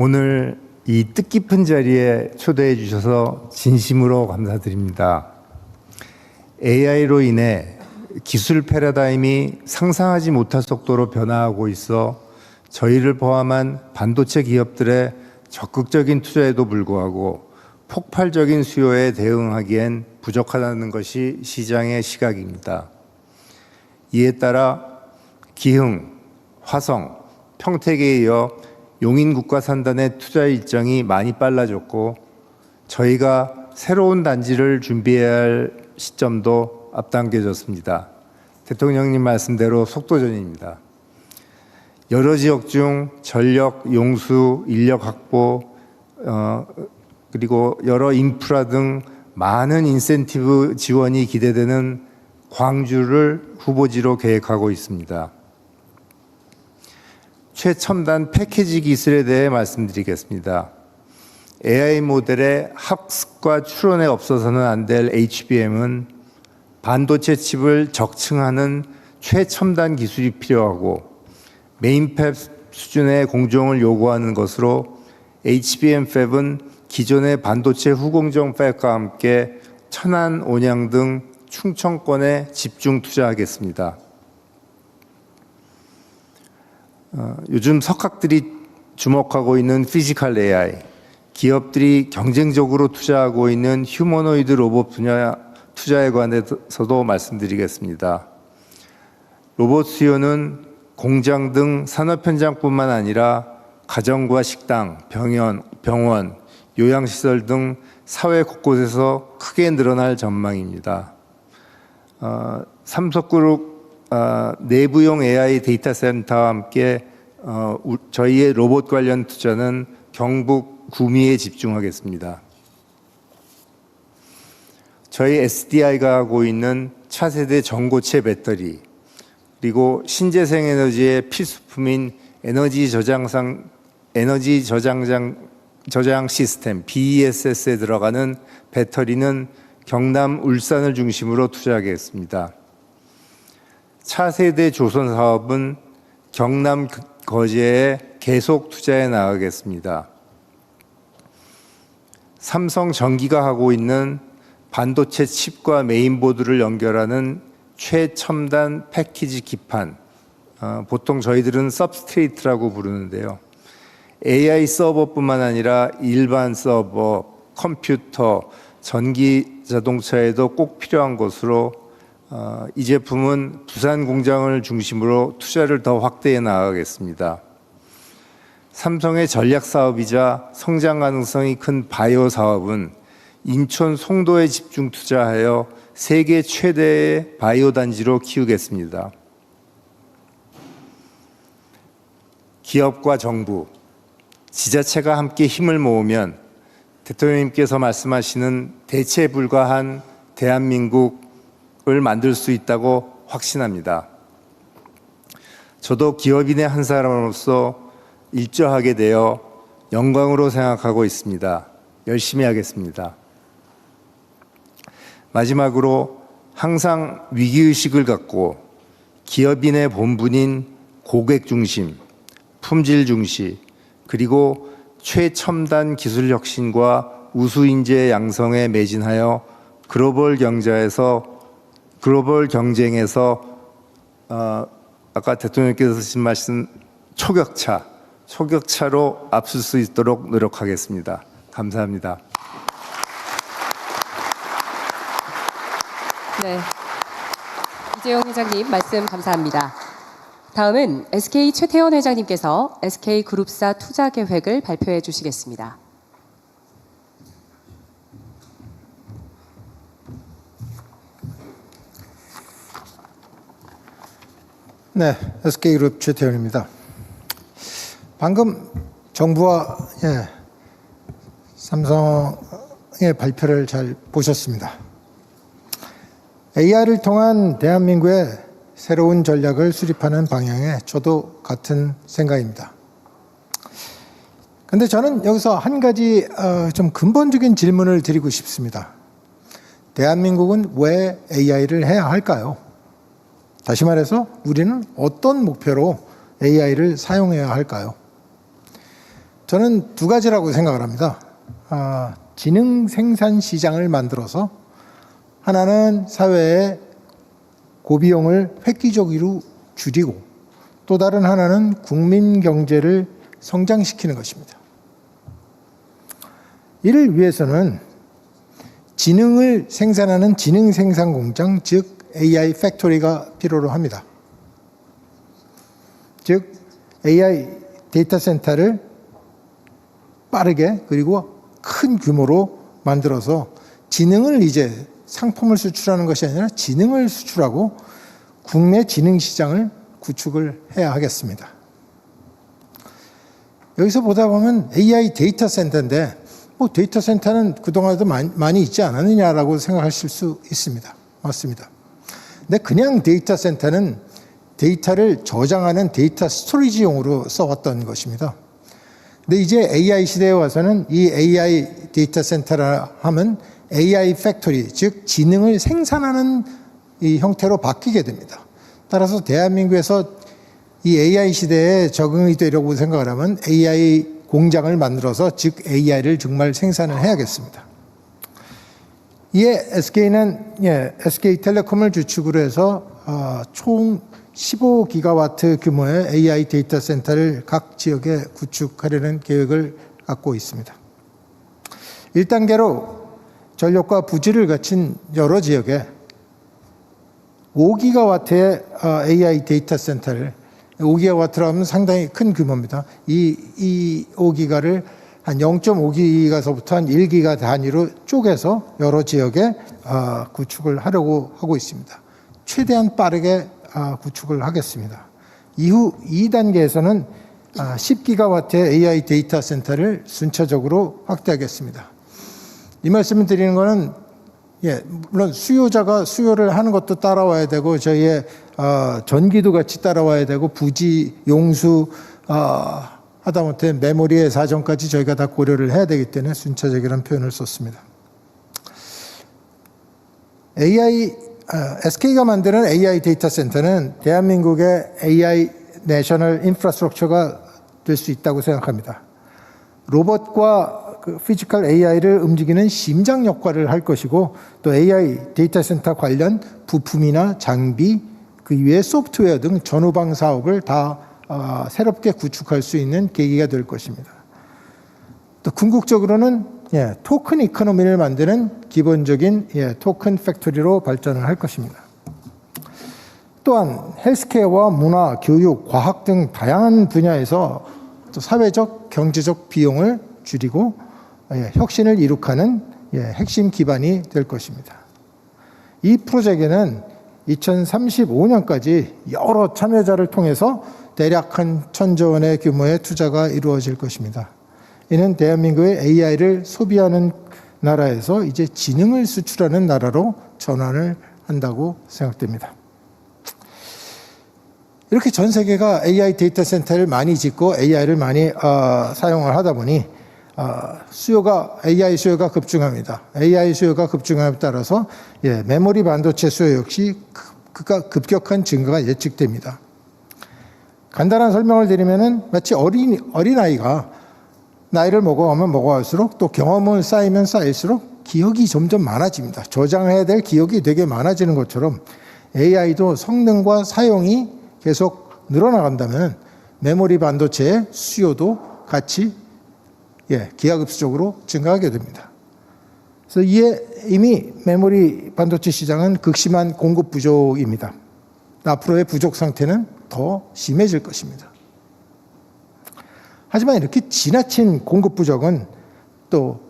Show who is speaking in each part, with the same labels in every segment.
Speaker 1: 오늘 이 뜻깊은 자리에 초대해 주셔서 진심으로 감사드립니다. AI로 인해 기술 패러다임이 상상하지 못할 속도로 변화하고 있어 저희를 포함한 반도체 기업들의 적극적인 투자에도 불구하고 폭발적인 수요에 대응하기엔 부족하다는 것이 시장의 시각입니다. 이에 따라 기흥, 화성, 평택에 이어 용인국가산단의 투자 일정이 많이 빨라졌고 저희가 새로운 단지를 준비해야 할 시점도 앞당겨졌습니다. 대통령님 말씀대로 속도전입니다. 여러 지역 중 전력, 용수, 인력 확보, 그리고 여러 인프라 등 많은 인센티브 지원이 기대되는 광주를 후보지로 계획하고 있습니다. 최첨단 패키지 기술에 대해 말씀드리겠습니다. AI 모델의 학습과 추론에 없어서는 안 될 HBM은 반도체 칩을 적층하는 최첨단 기술이 필요하고 메인팹 수준의 공정을 요구하는 것으로 HBM 팹은 기존의 반도체 후공정 팹과 함께 천안, 온양 등 충청권에 집중 투자하겠습니다. 요즘 석학들이 주목하고 있는 피지컬 AI, 기업들이 경쟁적으로 투자하고 있는 휴머노이드 로봇 분야 투자에 관해서도 말씀드리겠습니다. 로봇 수요는 공장 등 산업 현장뿐만 아니라 가정과 식당, 병원, 요양시설 등 사회 곳곳에서 크게 늘어날 전망입니다. 삼성그룹 내부용 AI 데이터 센터와 함께 저희의 로봇 관련 투자는 경북 구미에 집중하겠습니다. 저희 SDI가 하고 있는 차세대 전고체 배터리, 그리고 신재생 에너지의 필수품인 에너지 저장 시스템 BESS에 들어가는 배터리는 경남, 울산을 중심으로 투자하겠습니다. 차세대 조선 사업은 경남 거제에 계속 투자해 나가겠습니다. 삼성전기가 하고 있는 반도체 칩과 메인보드를 연결하는 최첨단 패키지 기판, 보통 저희들은 서브스트레이트라고 부르는데요. AI 서버뿐만 아니라 일반 서버, 컴퓨터, 전기 자동차에도 꼭 필요한 것으로 이 제품은 부산 공장을 중심으로 투자를 더 확대해 나가겠습니다. 삼성의 전략 사업이자 성장 가능성이 큰 바이오 사업은 인천 송도에 집중 투자하여 세계 최대의 바이오 단지로 키우겠습니다. 기업과 정부, 지자체가 함께 힘을 모으면 대통령님께서 말씀하시는 대체 불가한 대한민국을 만들 수 있다고 확신합니다. 저도 기업인의 한 사람으로서 일조하게 되어 영광으로 생각하고 있습니다. 열심히 하겠습니다. 마지막으로 항상 위기의식을 갖고 기업인의 본분인 고객 중심, 품질 중시, 그리고 최첨단 기술 혁신과 우수 인재 양성에 매진하여 글로벌 경쟁에서 아까 대통령께서 하신 말씀 초격차로 앞설 수 있도록 노력하겠습니다. 감사합니다.
Speaker 2: 네, 이재용 회장님 말씀 감사합니다. 다음은 SK 최태원 회장님께서 SK그룹사 투자 계획을 발표해 주시겠습니다.
Speaker 3: 네, SK그룹 최태원입니다. 방금 정부와 삼성의 발표를 잘 보셨습니다. AI를 통한 대한민국의 새로운 전략을 수립하는 방향에 저도 같은 생각입니다. 그런데 저는 여기서 한 가지 좀 근본적인 질문을 드리고 싶습니다. 대한민국은 왜 AI를 해야 할까요? 다시 말해서 우리는 어떤 목표로 AI를 사용해야 할까요? 저는 두 가지라고 생각을 합니다. 지능 생산 시장을 만들어서 하나는 사회의 고비용을 획기적으로 줄이고 또 다른 하나는 국민 경제를 성장시키는 것입니다. 이를 위해서는 지능을 생산하는 지능 생산 공장, 즉 AI 팩토리가 필요로 합니다. 즉 AI 데이터 센터를 빠르게 그리고 큰 규모로 만들어서 지능을 이제 상품을 수출하는 것이 아니라 지능을 수출하고 국내 지능 시장을 구축을 해야 하겠습니다. 여기서 보다 보면 AI 데이터 센터인데 데이터 센터는 그동안에도 많이 있지 않았느냐라고 생각하실 수 있습니다. 맞습니다. 근데 그냥 데이터 센터는 데이터를 저장하는 데이터 스토리지용으로 써왔던 것입니다. 근데 이제 AI 시대에 와서는 이 AI 데이터 센터라 하면 AI 팩토리, 즉 지능을 생산하는 이 형태로 바뀌게 됩니다. 따라서 대한민국에서 이 AI 시대에 적응이 되려고 생각을 하면 AI 공장을 만들어서 즉 AI를 정말 생산을 해야겠습니다. 이에 SK는 SK텔레콤을 주축으로 해서 총 15기가와트 규모의 AI 데이터 센터를 각 지역에 구축하려는 계획을 갖고 있습니다. 1단계로 전력과 부지를 갖춘 여러 지역에 5기가와트의 AI 데이터 센터를 5기가와트라면 상당히 큰 규모입니다. 이 5기가를 한 0.5기가서부터 한 1기가 단위로 쪼개서 여러 지역에 구축을 하려고 하고 있습니다. 최대한 빠르게 구축을 하겠습니다. 이후 2단계에서는 10기가와트의 AI 데이터 센터를 순차적으로 확대하겠습니다. 이 말씀을 드리는 것은 물론 수요자가 수요를 하는 것도 따라와야 되고 저희의 전기도 같이 따라와야 되고 부지, 용수, 하다못해 메모리의 사정까지 저희가 다 고려를 해야 되기 때문에 순차적이라는 표현을 썼습니다. SK가 만드는 AI 데이터 센터는 대한민국의 AI 내셔널 인프라스트럭처가 될 수 있다고 생각합니다. 로봇과 피지컬 AI를 움직이는 심장 역할을 할 것이고 또 AI 데이터 센터 관련 부품이나 장비, 그 이외의 소프트웨어 등 전후방 사업을 다 새롭게 구축할 수 있는 계기가 될 것입니다. 또 궁극적으로는 토큰 이코노미를 만드는 기본적인 토큰 팩토리로 발전을 할 것입니다. 또한 헬스케어와 문화, 교육, 과학 등 다양한 분야에서 또 사회적, 경제적 비용을 줄이고 혁신을 이룩하는 핵심 기반이 될 것입니다. 이 프로젝트는 2035년까지 여러 참여자를 통해서 대략 한 1,000조 원의 규모의 투자가 이루어질 것입니다. 이는 대한민국의 AI를 소비하는 나라에서 이제 지능을 수출하는 나라로 전환을 한다고 생각됩니다. 이렇게 전 세계가 AI 데이터 센터를 많이 짓고 AI를 많이 사용을 하다 보니 AI 수요가 급증합니다. AI 수요가 급증함에 따라서 메모리 반도체 수요 역시 급격한 증가가 예측됩니다. 간단한 설명을 드리면은 마치 어린아이가 나이를 먹어가면 먹어갈수록 또 경험을 쌓이면 쌓일수록 기억이 점점 많아집니다. 저장해야 될 기억이 되게 많아지는 것처럼 AI도 성능과 사용이 계속 늘어나간다면 메모리 반도체의 수요도 같이 기하급수적으로 증가하게 됩니다. 그래서 이에 이미 메모리 반도체 시장은 극심한 공급 부족입니다. 앞으로의 부족 상태는 더 심해질 것입니다. 하지만 이렇게 지나친 공급 부족은 또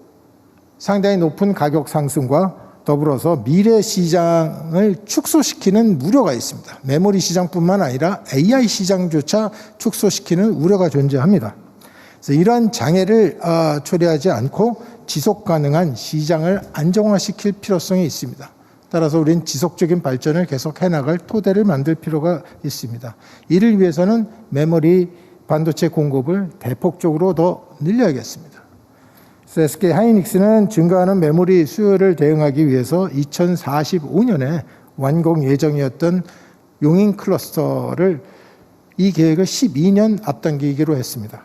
Speaker 3: 상당히 높은 가격 상승과 더불어서 미래 시장을 축소시키는 우려가 있습니다. 메모리 시장뿐만 아니라 AI 시장조차 축소시키는 우려가 존재합니다. 그래서 이러한 장애를 초래하지 않고 지속 가능한 시장을 안정화시킬 필요성이 있습니다. 따라서 우리는 지속적인 발전을 계속 해나갈 토대를 만들 필요가 있습니다. 이를 위해서는 메모리 반도체 공급을 대폭적으로 더 늘려야겠습니다. SK 하이닉스는 증가하는 메모리 수요를 대응하기 위해서 2045년에 완공 예정이었던 용인 클러스터를 이 계획을 12년 앞당기기로 했습니다.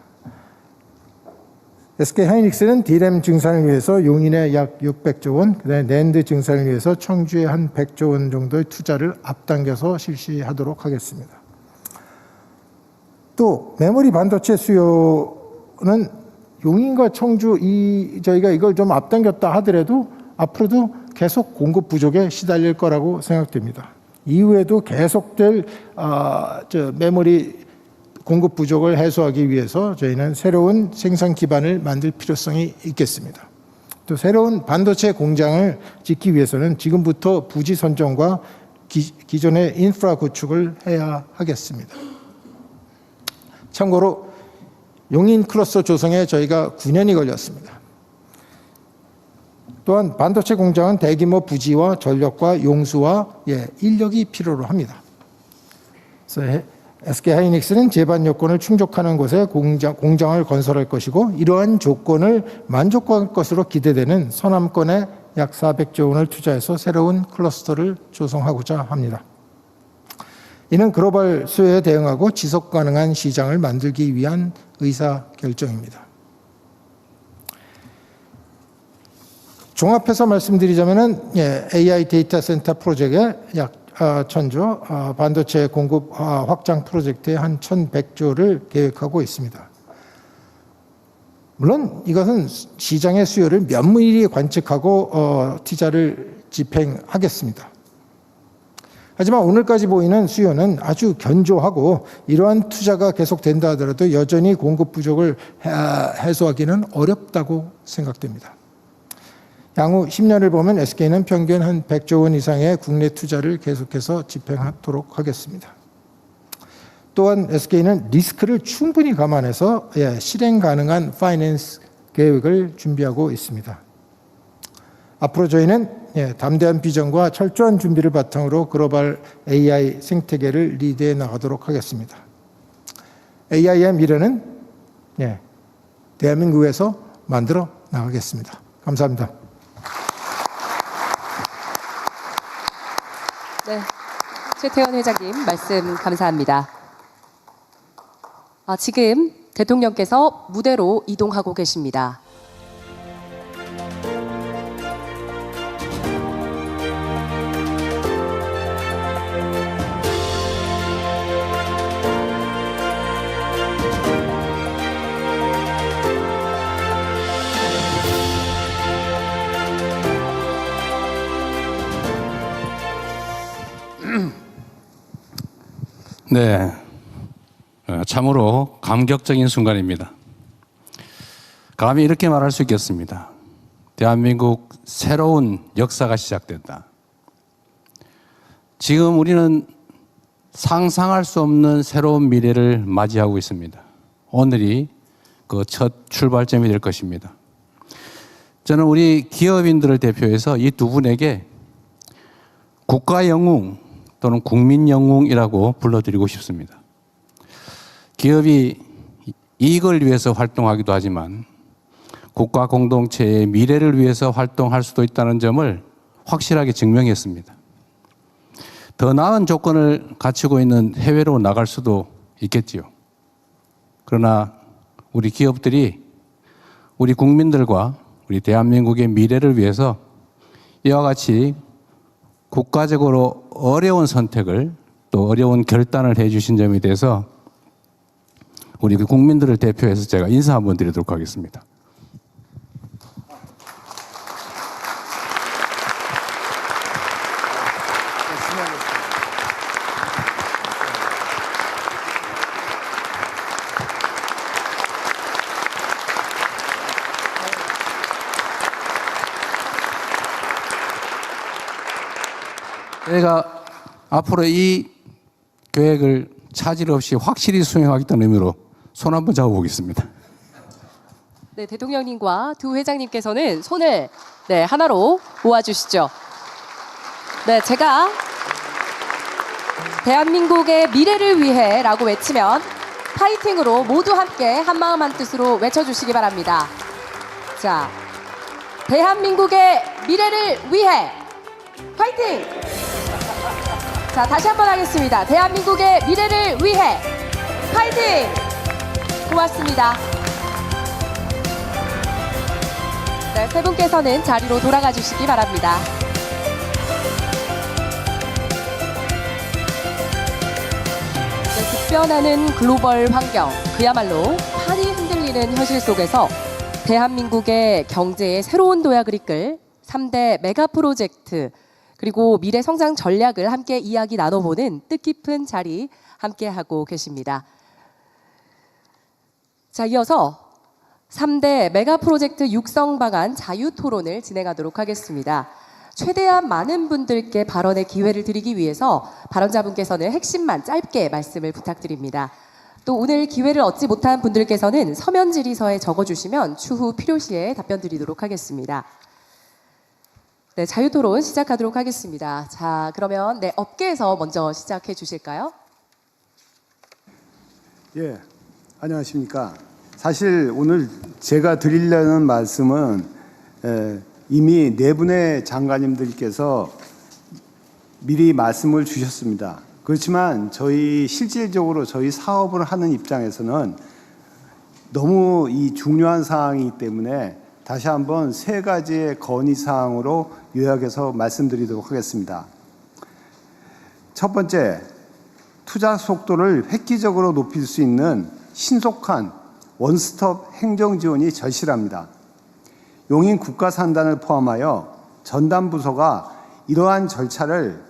Speaker 3: SK하이닉스는 D램 증산을 위해서 용인에 약 600조 원, 그다음에 낸드 증산을 위해서 청주에 한 100조 원 정도의 투자를 앞당겨서 실시하도록 하겠습니다. 또 메모리 반도체 수요는 용인과 청주 저희가 이걸 좀 앞당겼다 하더라도 앞으로도 계속 공급 부족에 시달릴 거라고 생각됩니다. 이후에도 계속될 메모리 공급 부족을 해소하기 위해서 저희는 새로운 생산 기반을 만들 필요성이 있겠습니다. 또 새로운 반도체 공장을 짓기 위해서는 지금부터 부지 선정과 기존의 인프라 구축을 해야 하겠습니다. 참고로 용인 클러스터 조성에 저희가 9년이 걸렸습니다. 또한 반도체 공장은 대규모 부지와 전력과 용수와 인력이 필요로 합니다. 그래서 SK하이닉스는 제반 요건을 충족하는 곳에 공장을 건설할 것이고 이러한 조건을 만족할 것으로 기대되는 서남권에 약 400조 원을 투자해서 새로운 클러스터를 조성하고자 합니다. 이는 글로벌 수요에 대응하고 지속 가능한 시장을 만들기 위한 의사결정입니다. 종합해서 말씀드리자면 AI 데이터 센터 프로젝트에 약 1,000조, 반도체 공급 확장 프로젝트에 한 1,100조를 계획하고 있습니다. 물론 이것은 시장의 수요를 면밀히 관측하고 투자를 집행하겠습니다. 하지만 오늘까지 보이는 수요는 아주 견조하고 이러한 투자가 계속된다 하더라도 여전히 공급 부족을 해소하기는 어렵다고 생각됩니다. 향후 10년을 보면 SK는 평균 한 100조 원 이상의 국내 투자를 계속해서 집행하도록 하겠습니다. 또한 SK는 리스크를 충분히 감안해서 실행 가능한 파이낸스 계획을 준비하고 있습니다. 앞으로 저희는 담대한 비전과 철저한 준비를 바탕으로 글로벌 AI 생태계를 리드해 나가도록 하겠습니다. AI의 미래는 대한민국에서 만들어 나가겠습니다. 감사합니다.
Speaker 2: 네, 최태원 회장님 말씀 감사합니다. 지금 대통령께서 무대로 이동하고 계십니다.
Speaker 4: 네, 참으로 감격적인 순간입니다. 감히 이렇게 말할 수 있겠습니다. 대한민국 새로운 역사가 시작된다. 지금 우리는 상상할 수 없는 새로운 미래를 맞이하고 있습니다. 오늘이 그 첫 출발점이 될 것입니다. 저는 우리 기업인들을 대표해서 이 두 분에게 국가 영웅 또는 국민 영웅이라고 불러드리고 싶습니다. 기업이 이익을 위해서 활동하기도 하지만 국가 공동체의 미래를 위해서 활동할 수도 있다는 점을 확실하게 증명했습니다. 더 나은 조건을 갖추고 있는 해외로 나갈 수도 있겠지요. 그러나 우리 기업들이 우리 국민들과 우리 대한민국의 미래를 위해서 이와 같이 국가적으로 어려운 선택을 또 어려운 결단을 해 주신 점에 대해서 우리 국민들을 대표해서 제가 인사 한번 드리도록 하겠습니다. 저희가 앞으로 이 계획을 차질 없이 확실히 수행하겠다는 의미로 손 한번 잡아보겠습니다.
Speaker 2: 네, 대통령님과 두 회장님께서는 손을 하나로 모아주시죠. 네, 제가 대한민국의 미래를 위해라고 외치면 파이팅으로 모두 함께 한마음 한뜻으로 외쳐주시기 바랍니다. 자, 대한민국의 미래를 위해 파이팅! 자, 다시 한번 하겠습니다. 대한민국의 미래를 위해 파이팅! 고맙습니다. 네, 세 분께서는 자리로 돌아가 주시기 바랍니다. 네, 급변하는 글로벌 환경, 그야말로 판이 흔들리는 현실 속에서 대한민국의 경제의 새로운 도약을 이끌 3대 메가 프로젝트 그리고 미래 성장 전략을 함께 이야기 나눠보는 뜻깊은 자리 함께하고 계십니다. 자, 이어서 3대 메가 프로젝트 육성 방안 자유 토론을 진행하도록 하겠습니다. 최대한 많은 분들께 발언의 기회를 드리기 위해서 발언자분께서는 핵심만 짧게 말씀을 부탁드립니다. 또 오늘 기회를 얻지 못한 분들께서는 서면 질의서에 적어주시면 추후 필요시에 답변 드리도록 하겠습니다. 네, 자유 토론 시작하도록 하겠습니다. 자, 그러면 네, 업계에서 먼저 시작해 주실까요?
Speaker 5: 예, 안녕하십니까. 사실 오늘 제가 드리려는 말씀은 이미 네 분의 장관님들께서 미리 말씀을 주셨습니다. 그렇지만 저희 실질적으로 저희 사업을 하는 입장에서는 너무 이 중요한 사항이기 때문에 다시 한번 세 가지의 건의 사항으로 요약해서 말씀드리도록 하겠습니다. 첫 번째, 투자 속도를 획기적으로 높일 수 있는 신속한 원스톱 행정 지원이 절실합니다. 용인 국가산단을 포함하여 전담 부서가 이러한 절차를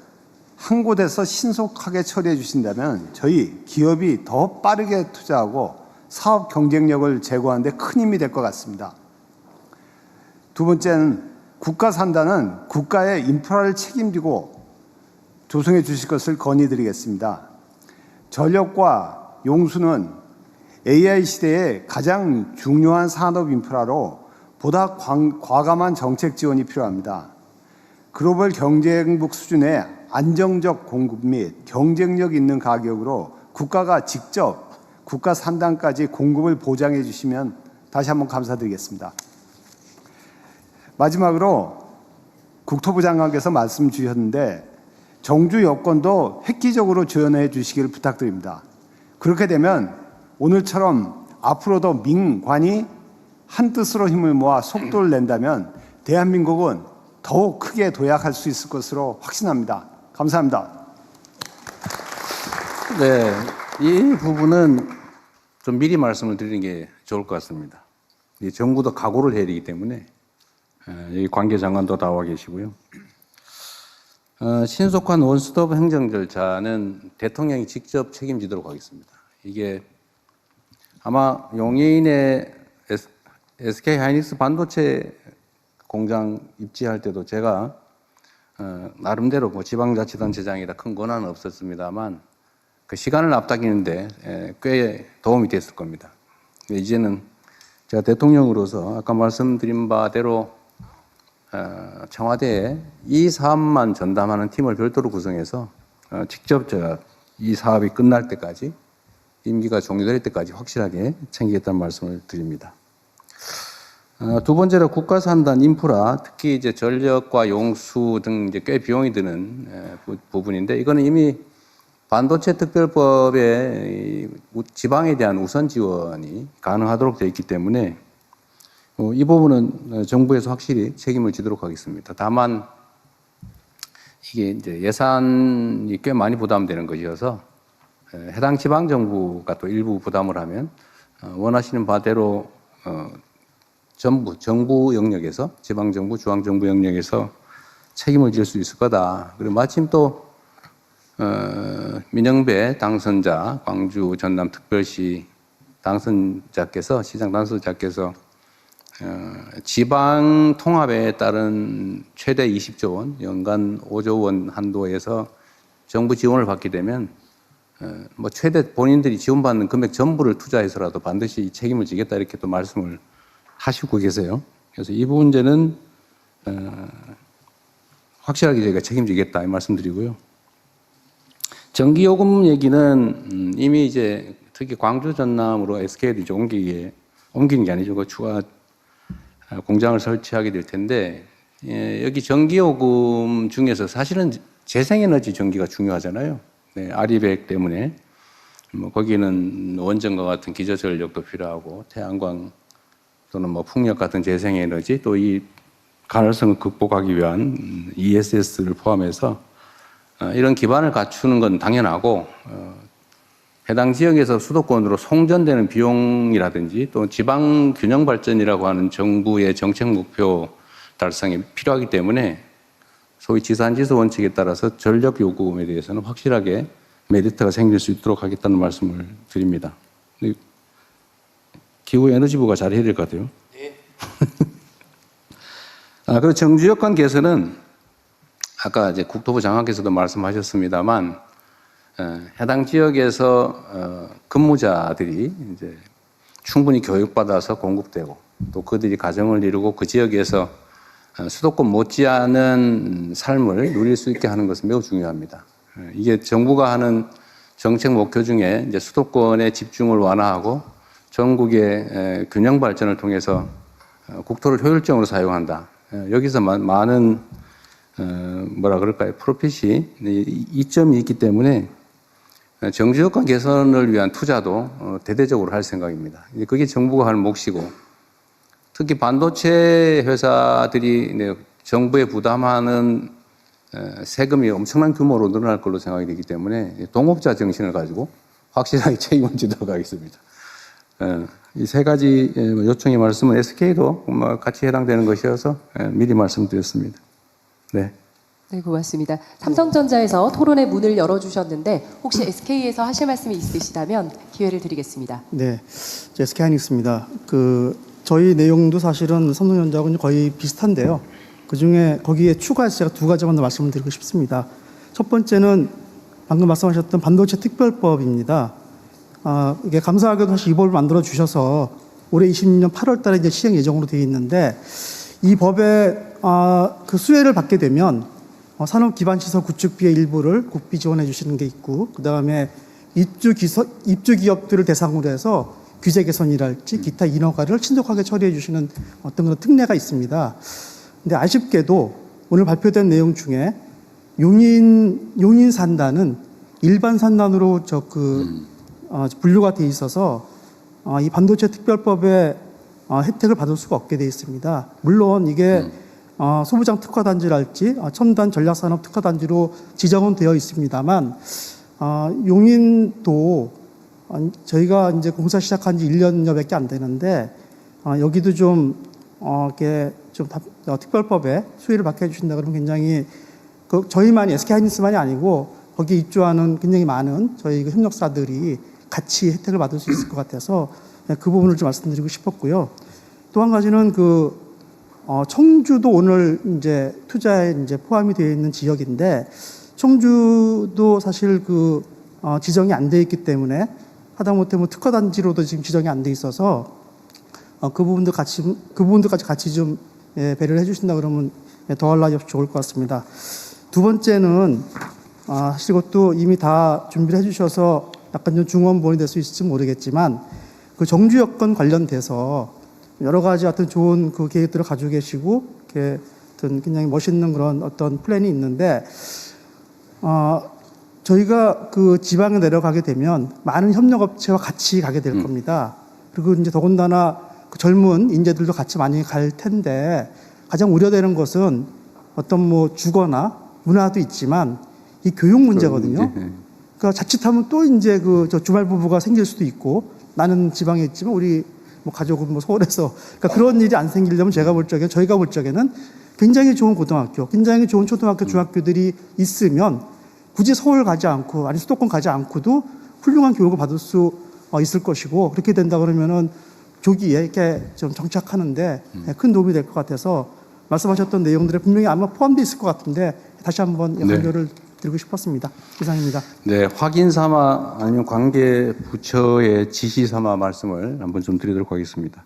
Speaker 5: 한 곳에서 신속하게 처리해 주신다면 저희 기업이 더 빠르게 투자하고 사업 경쟁력을 제고하는 데 큰 힘이 될 것 같습니다. 두 번째는 국가산단은 국가의 인프라를 책임지고 조성해 주실 것을 건의드리겠습니다. 전력과 용수는 AI 시대의 가장 중요한 산업 인프라로 보다 과감한 정책 지원이 필요합니다. 글로벌 경쟁국 수준의 안정적 공급 및 경쟁력 있는 가격으로 국가가 직접 국가 산단까지 공급을 보장해 주시면 다시 한번 감사드리겠습니다. 마지막으로 국토부 장관께서 말씀 주셨는데 정주 여건도 획기적으로 지원해 주시기를 부탁드립니다. 그렇게 되면 오늘처럼 앞으로도 민관이 한뜻으로 힘을 모아 속도를 낸다면 대한민국은 더욱 크게 도약할 수 있을 것으로 확신합니다. 감사합니다.
Speaker 4: 네, 이 부분은 좀 미리 말씀을 드리는 게 좋을 것 같습니다. 이 정부도 각오를 해야 되기 때문에 여기 관계 장관도 나와 계시고요. 신속한 원스톱 행정 절차는 대통령이 직접 책임지도록 하겠습니다. 이게 아마 용인의 SK 하이닉스 반도체 공장 입지할 때도 제가 나름대로 뭐 지방자치단체장이라 큰 권한은 없었습니다만 그 시간을 앞당기는데 꽤 도움이 됐을 겁니다. 이제는 제가 대통령으로서 아까 말씀드린 바대로 청와대에 이 사업만 전담하는 팀을 별도로 구성해서 직접 제가 이 사업이 끝날 때까지 임기가 종료될 때까지 확실하게 챙기겠다는 말씀을 드립니다. 두 번째로 국가산단 인프라, 특히 이제 전력과 용수 등 이제 꽤 비용이 드는 부분인데 이거는 이미 반도체 특별법에 지방에 대한 우선 지원이 가능하도록 되어 있기 때문에 이 부분은 정부에서 확실히 책임을 지도록 하겠습니다. 다만 이게 이제 예산이 꽤 많이 부담되는 것이어서 해당 지방 정부가 또 일부 부담을 하면 원하시는 바대로 전부 정부 영역에서 지방 정부, 중앙 정부 영역에서 책임을 질 수 있을 거다. 그리고 마침 또 민영배 당선자, 광주 전남 특별시 당선자께서 시장 당선자께서 지방 통합에 따른 최대 20조 원, 연간 5조 원 한도에서 정부 지원을 받게 되면 뭐 최대 본인들이 지원받는 금액 전부를 투자해서라도 반드시 책임을 지겠다 이렇게 또 말씀을 하시고 계세요. 그래서 이 문제는 확실하게 저희가 책임지겠다 이 말씀드리고요. 전기요금 얘기는 이미 이제 특히 광주 전남으로 SK도 이제 옮기는 게 아니죠. 그 추가 공장을 설치하게 될 텐데 여기 전기요금 중에서 사실은 재생에너지 전기가 중요하잖아요. 네, 아리백 때문에 뭐 거기는 원전과 같은 기저전력도 필요하고 태양광 또는 뭐 풍력 같은 재생에너지 또 이 가능성을 극복하기 위한 ESS를 포함해서 이런 기반을 갖추는 건 당연하고 해당 지역에서 수도권으로 송전되는 비용이라든지 또 지방 균형 발전이라고 하는 정부의 정책 목표 달성이 필요하기 때문에 소위 지산지수 원칙에 따라서 전력 요금에 대해서는 확실하게 메리트가 생길 수 있도록 하겠다는 말씀을 드립니다. 기후에너지부가 잘해야 될 것 같아요. 네. 그리고 정주 여건 개선은 아까 이제 국토부 장관께서도 말씀하셨습니다만 해당 지역에서 근무자들이 이제 충분히 교육받아서 공급되고 또 그들이 가정을 이루고 그 지역에서 수도권 못지않은 삶을 누릴 수 있게 하는 것은 매우 중요합니다. 이게 정부가 하는 정책 목표 중에 이제 수도권의 집중을 완화하고 전국의 균형 발전을 통해서 국토를 효율적으로 사용한다. 여기서 많은 뭐라 그럴까요? 프로핏이 이점이 있기 때문에 정주 여건 개선을 위한 투자도 대대적으로 할 생각입니다. 그게 정부가 할 몫이고 특히 반도체 회사들이 정부에 부담하는 세금이 엄청난 규모로 늘어날 걸로 생각이 되기 때문에 동업자 정신을 가지고 확실하게 책임을 지도록 하겠습니다. 이 세 가지 요청의 말씀은 SK도 같이 해당되는 것이어서 미리 말씀드렸습니다. 네.
Speaker 2: 네, 고맙습니다. 삼성전자에서 토론의 문을 열어주셨는데 혹시 SK에서 하실 말씀이 있으시다면 기회를 드리겠습니다.
Speaker 6: 네, SK하이닉스입니다. 저희 내용도 사실은 삼성전자하고 거의 비슷한데요. 그중에 거기에 추가해서 제가 두 가지만 더 말씀을 드리고 싶습니다. 첫 번째는 방금 말씀하셨던 반도체 특별법입니다. 이게 감사하게도 사실 이 법을 만들어 주셔서 올해 2020년 8월 달에 이제 시행 예정으로 되어 있는데 이 법에 그 수혜를 받게 되면 산업 기반 시설 구축비의 일부를 국비 지원해 주시는 게 있고 그다음에 입주 기업들을 대상으로 해서 규제 개선이랄지 기타 인허가를 신속하게 처리해 주시는 어떤 그런 특례가 있습니다. 근데 아쉽게도 오늘 발표된 내용 중에 용인 산단은 일반 산단으로 분류가 돼 있어서 이 반도체 특별법의 혜택을 받을 수가 없게 돼 있습니다. 물론 이게 소부장 특화단지랄지 첨단 전략산업 특화단지로 지정은 되어 있습니다만 용인도 저희가 이제 공사 시작한 지 1년여밖에 안 되는데 여기도 이렇게 특별법에 수혜를 받게 해주신다 그러면 굉장히 저희만이 SK하이닉스만이 아니고 거기에 입주하는 굉장히 많은 저희 협력사들이 같이 혜택을 받을 수 있을 것 같아서 그 부분을 좀 말씀드리고 싶었고요. 또 한 가지는 청주도 오늘 이제 투자에 이제 포함이 되어 있는 지역인데 청주도 사실 지정이 안 돼 있기 때문에 하다못해 특화단지로도 지금 지정이 안 돼 있어서 그 부분들까지 같이 좀 배려를 해주신다 그러면 더할 나위 없이 좋을 것 같습니다. 두 번째는 사실 그것도 이미 다 준비를 해주셔서 약간 좀 중원본이 될 수 있을지 모르겠지만 그 정주 여건 관련돼서 여러 가지 어떤 좋은 계획들을 가지고 계시고 어떤 굉장히 멋있는 그런 어떤 플랜이 있는데 저희가 지방에 내려가게 되면 많은 협력업체와 같이 가게 될 겁니다. 그리고 이제 더군다나 젊은 인재들도 같이 많이 갈 텐데 가장 우려되는 것은 어떤 주거나 문화도 있지만 이 교육 문제거든요. 그러니까 자칫하면 또 이제 주말 부부가 생길 수도 있고 나는 지방에 있지만 우리 가족은 서울에서 그러니까 그런 일이 안 생기려면 저희가 볼 적에는 굉장히 좋은 고등학교, 굉장히 좋은 초등학교, 중학교들이 있으면 굳이 서울 가지 않고 아니 수도권 가지 않고도 훌륭한 교육을 받을 수 있을 것이고 그렇게 된다 그러면은 조기에 이렇게 좀 정착하는데 큰 도움이 될 것 같아서 말씀하셨던 내용들에 분명히 아마 포함되어 있을 것 같은데 다시 한번 강조를 드리고 싶었습니다. 이상입니다.
Speaker 4: 네, 확인 삼아 아니면 관계 부처의 지시 삼아 말씀을 한번 좀 드리도록 하겠습니다.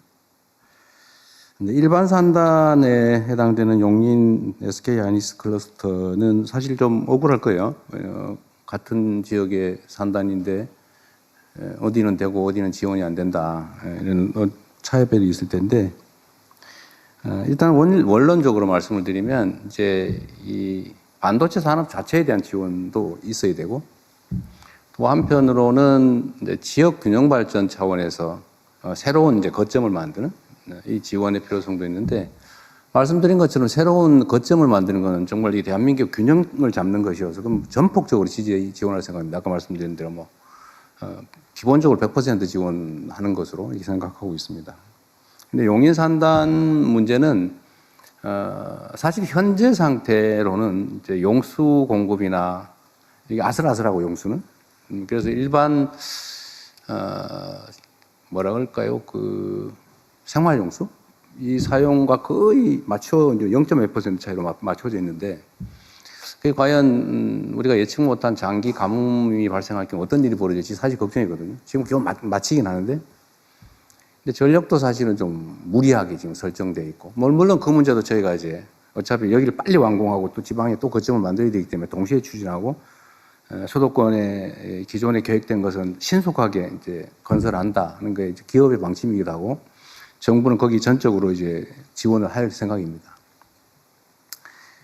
Speaker 4: 일반 산단에 해당되는 용인 SK하이닉스 클러스터는 사실 좀 억울할 거예요. 같은 지역의 산단인데 어디는 되고 어디는 지원이 안 된다 이런 차이별이 있을 텐데 일단 원론적으로 말씀을 드리면 이제 이 반도체 산업 자체에 대한 지원도 있어야 되고 또 한편으로는 이제 지역 균형 발전 차원에서 새로운 이제 거점을 만드는 이 지원의 필요성도 있는데 말씀드린 것처럼 새로운 거점을 만드는 것은 정말 이 대한민국 균형을 잡는 것이어서 그럼 전폭적으로 지원할 생각입니다. 아까 말씀드린 대로 뭐 기본적으로 100% 지원하는 것으로 이렇게 생각하고 있습니다. 근데 용인 산단 문제는 사실 현재 상태로는 이제 용수 공급이나 이게 아슬아슬하고 용수는 그래서 일반 뭐라 그럴까요? 그 생활용수 이 사용과 거의 맞춰 이제 0.1% 차이로 맞춰져 있는데 그게 과연 우리가 예측 못한 장기 가뭄이 발생할 경우 어떤 일이 벌어질지 사실 걱정이거든요. 지금 겨우 마치긴 하는데 근데 전력도 사실은 좀 무리하게 지금 설정돼 있고 물론 그 문제도 저희가 이제 어차피 여기를 빨리 완공하고 또 지방에 또 거점을 만들어야 되기 때문에 동시에 추진하고 수도권에 기존에 계획된 것은 신속하게 이제 건설한다 하는 게 기업의 방침이기도 하고 정부는 거기 전적으로 이제 지원을 할 생각입니다.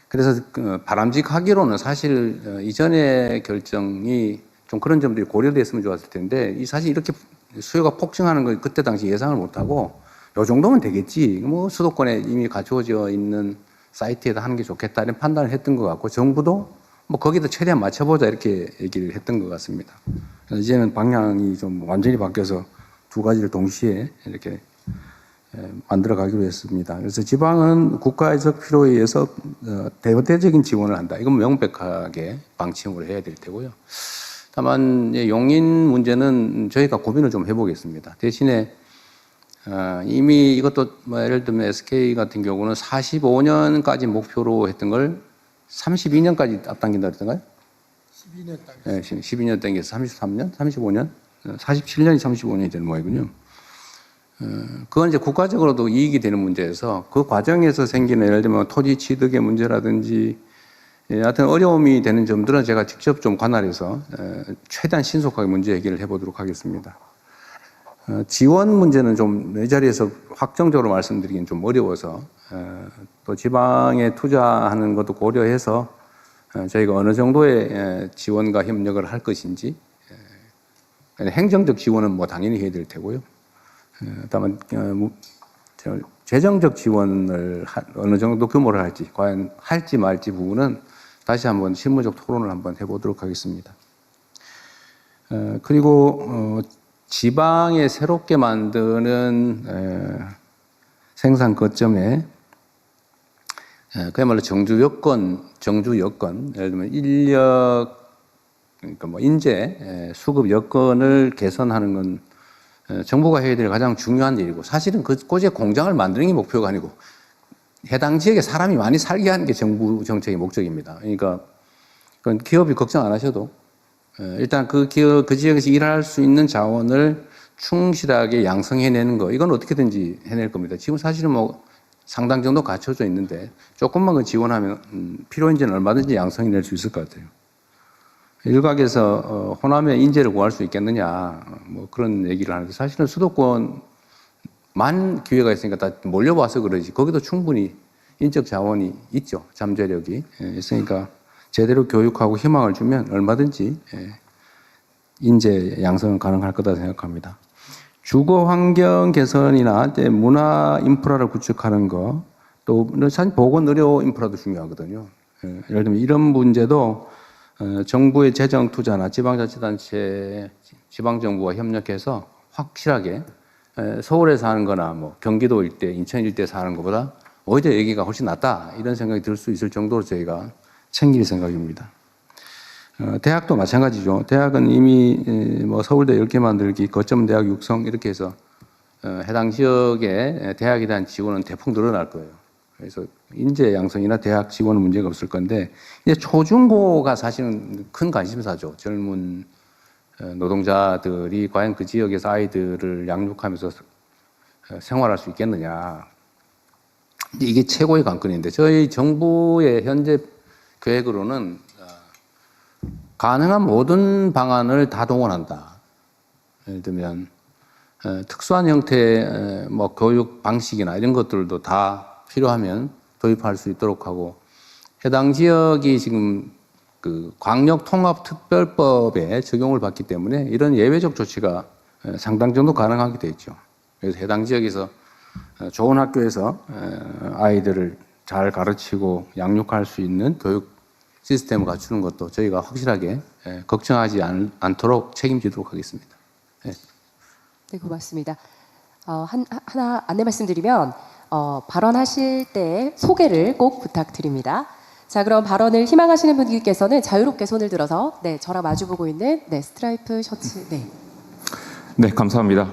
Speaker 4: 그래서 바람직하기로는 사실 이전의 결정이 좀 그런 점들이 고려됐으면 좋았을 텐데 이 사실 이렇게 수요가 폭증하는 걸 그때 당시 예상을 못하고 요 정도면 되겠지 뭐 수도권에 이미 갖추어져 있는 사이트에다 하는 게 좋겠다 이런 판단을 했던 것 같고 정부도 뭐 거기다 최대한 맞춰보자 이렇게 얘기를 했던 것 같습니다. 그래서 이제는 방향이 좀 완전히 바뀌어서 두 가지를 동시에 이렇게 만들어 가기로 했습니다. 그래서 지방은 국가적 필요에 의해서 대대적인 지원을 한다. 이건 명백하게 방침으로 해야 될 테고요. 다만 용인 문제는 저희가 고민을 좀 해보겠습니다. 대신에 이미 이것도 뭐 예를 들면 SK 같은 경우는 45년까지 목표로 했던 걸 32년까지 앞당긴다 그랬던가요?
Speaker 3: 12년 당.
Speaker 4: 네, 12년 당겨서 33년, 35년, 47년이 35년이 되는 모양이군요. 그건 이제 국가적으로도 이익이 되는 문제여서 그 과정에서 생기는 예를 들면 토지 취득의 문제라든지 하여튼 어려움이 되는 점들은 제가 직접 좀 관할해서 최대한 신속하게 문제 해결을 해보도록 하겠습니다. 지원 문제는 좀 이 자리에서 확정적으로 말씀드리긴 좀 어려워서 또 지방에 투자하는 것도 고려해서 저희가 어느 정도의 지원과 협력을 할 것인지 행정적 지원은 뭐 당연히 해야 될 테고요. 다만 재정적 지원을 어느 정도 규모를 할지 과연 할지 말지 부분은 다시 한번 실무적 토론을 한번 해보도록 하겠습니다. 그리고 지방에 새롭게 만드는 생산 거점에 그야말로 정주 여건, 예를 들면 인력, 그러니까 뭐 인재, 수급 여건을 개선하는 건 정부가 해야 될 가장 중요한 일이고 사실은 그곳에 공장을 만드는 게 목표가 아니고 해당 지역에 사람이 많이 살게 하는 게 정부 정책의 목적입니다. 그러니까 그건 기업이 걱정 안 하셔도 일단 그 지역에서 일할 수 있는 자원을 충실하게 양성해내는 거 이건 어떻게든지 해낼 겁니다. 지금 사실은 뭐 상당 정도 갖춰져 있는데 조금만 그 지원하면 필요인지는 얼마든지 양성해낼 수 있을 것 같아요. 일각에서 호남에 인재를 구할 수 있겠느냐 뭐 그런 얘기를 하는데 사실은 수도권만 기회가 있으니까 다 몰려와서 그러지 거기도 충분히 인적 자원이 있죠. 잠재력이 있으니까 제대로 교육하고 희망을 주면 얼마든지 인재 양성은 가능할 거다 생각합니다. 주거 환경 개선이나 문화 인프라를 구축하는 거 또 사실 보건 의료 인프라도 중요하거든요. 예를 들면 이런 문제도 정부의 재정 투자나 지방자치단체, 지방정부와 협력해서 확실하게 서울에 사는 거나 뭐 경기도 일대, 인천 일대 사는 것보다 오히려 여기가 훨씬 낫다 이런 생각이 들 수 있을 정도로 저희가 챙길 생각입니다. 대학도 마찬가지죠. 대학은 이미 뭐 서울대 10개 만들기, 거점 대학 육성 이렇게 해서 해당 지역에 대학에 대한 지원은 대폭 늘어날 거예요. 그래서 인재 양성이나 대학 지원은 문제가 없을 건데 이제 초중고가 사실은 큰 관심사죠. 젊은 노동자들이 과연 그 지역에서 아이들을 양육하면서 생활할 수 있겠느냐. 이게 최고의 관건인데 저희 정부의 현재 계획으로는 가능한 모든 방안을 다 동원한다. 예를 들면 특수한 형태의 뭐 교육 방식이나 이런 것들도 다 필요하면 도입할 수 있도록 하고 해당 지역이 지금 그 광역통합특별법에 적용을 받기 때문에 이런 예외적 조치가 상당 정도 가능하게 돼 있죠. 그래서 해당 지역에서 좋은 학교에서 아이들을 잘 가르치고 양육할 수 있는 교육 시스템을 갖추는 것도 저희가 확실하게 걱정하지 않도록 책임지도록 하겠습니다.
Speaker 2: 네, 고맙습니다. 하나 안내 말씀드리면 발언하실 때 소개를 꼭 부탁드립니다. 자, 그럼 발언을 희망하시는 분들께서는 자유롭게 손을 들어서 저랑 마주보고 있는 스트라이프 셔츠
Speaker 7: 네, 감사합니다.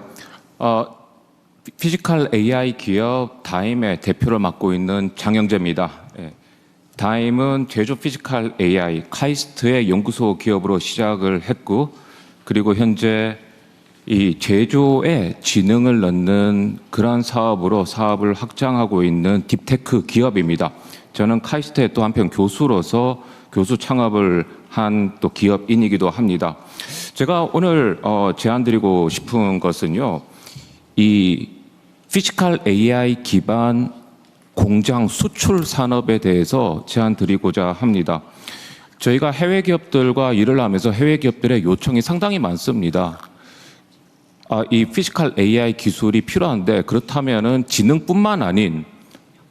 Speaker 7: 피지컬 AI 기업 다임의 대표를 맡고 있는 장영재입니다. 다임은 제조 피지컬 AI 카이스트의 연구소 기업으로 시작을 했고, 그리고 현재 이 제조에 지능을 넣는 그러한 사업으로 사업을 확장하고 있는 딥테크 기업입니다. 저는 카이스트의 또 한편 교수로서 교수 창업을 한 또 기업인이기도 합니다. 제가 오늘 제안드리고 싶은 것은요, 이 피지컬 AI 기반 공장 수출 산업에 대해서 제안드리고자 합니다. 저희가 해외 기업들과 일을 하면서 해외 기업들의 요청이 상당히 많습니다. 이 피지컬 AI 기술이 필요한데, 그렇다면은 지능뿐만 아닌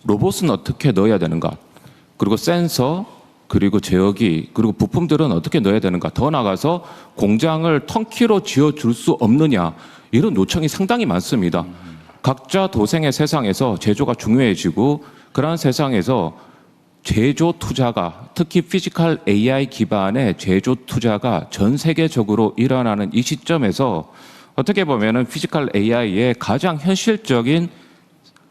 Speaker 7: 로봇은 어떻게 넣어야 되는가? 그리고 센서, 그리고 제어기, 그리고 부품들은 어떻게 넣어야 되는가? 더 나아가서 공장을 턴키로 지어줄 수 없느냐? 이런 요청이 상당히 많습니다. 각자 도생의 세상에서 제조가 중요해지고, 그러한 세상에서 제조 투자가, 특히 피지컬 AI 기반의 제조 투자가 전 세계적으로 일어나는 이 시점에서 어떻게 보면은 피지컬 AI의 가장 현실적인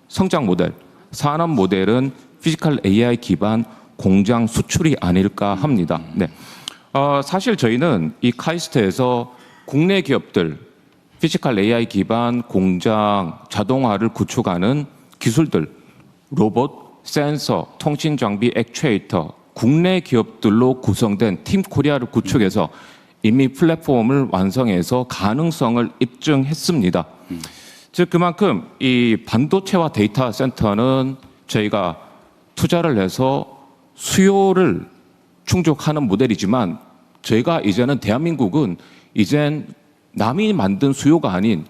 Speaker 7: 성장 모델, 산업 모델은 피지컬 AI 기반 공장 수출이 아닐까 합니다. 네. 사실 저희는 이 카이스트에서 국내 기업들 피지컬 AI 기반 공장 자동화를 구축하는 기술들, 로봇, 센서, 통신 장비, 액추에이터, 국내 기업들로 구성된 팀 코리아를 구축해서 이미 플랫폼을 완성해서 가능성을 입증했습니다. 즉 그만큼 이 반도체와 데이터 센터는 저희가 투자를 해서 수요를 충족하는 모델이지만, 저희가 이제는 대한민국은 이젠 남이 만든 수요가 아닌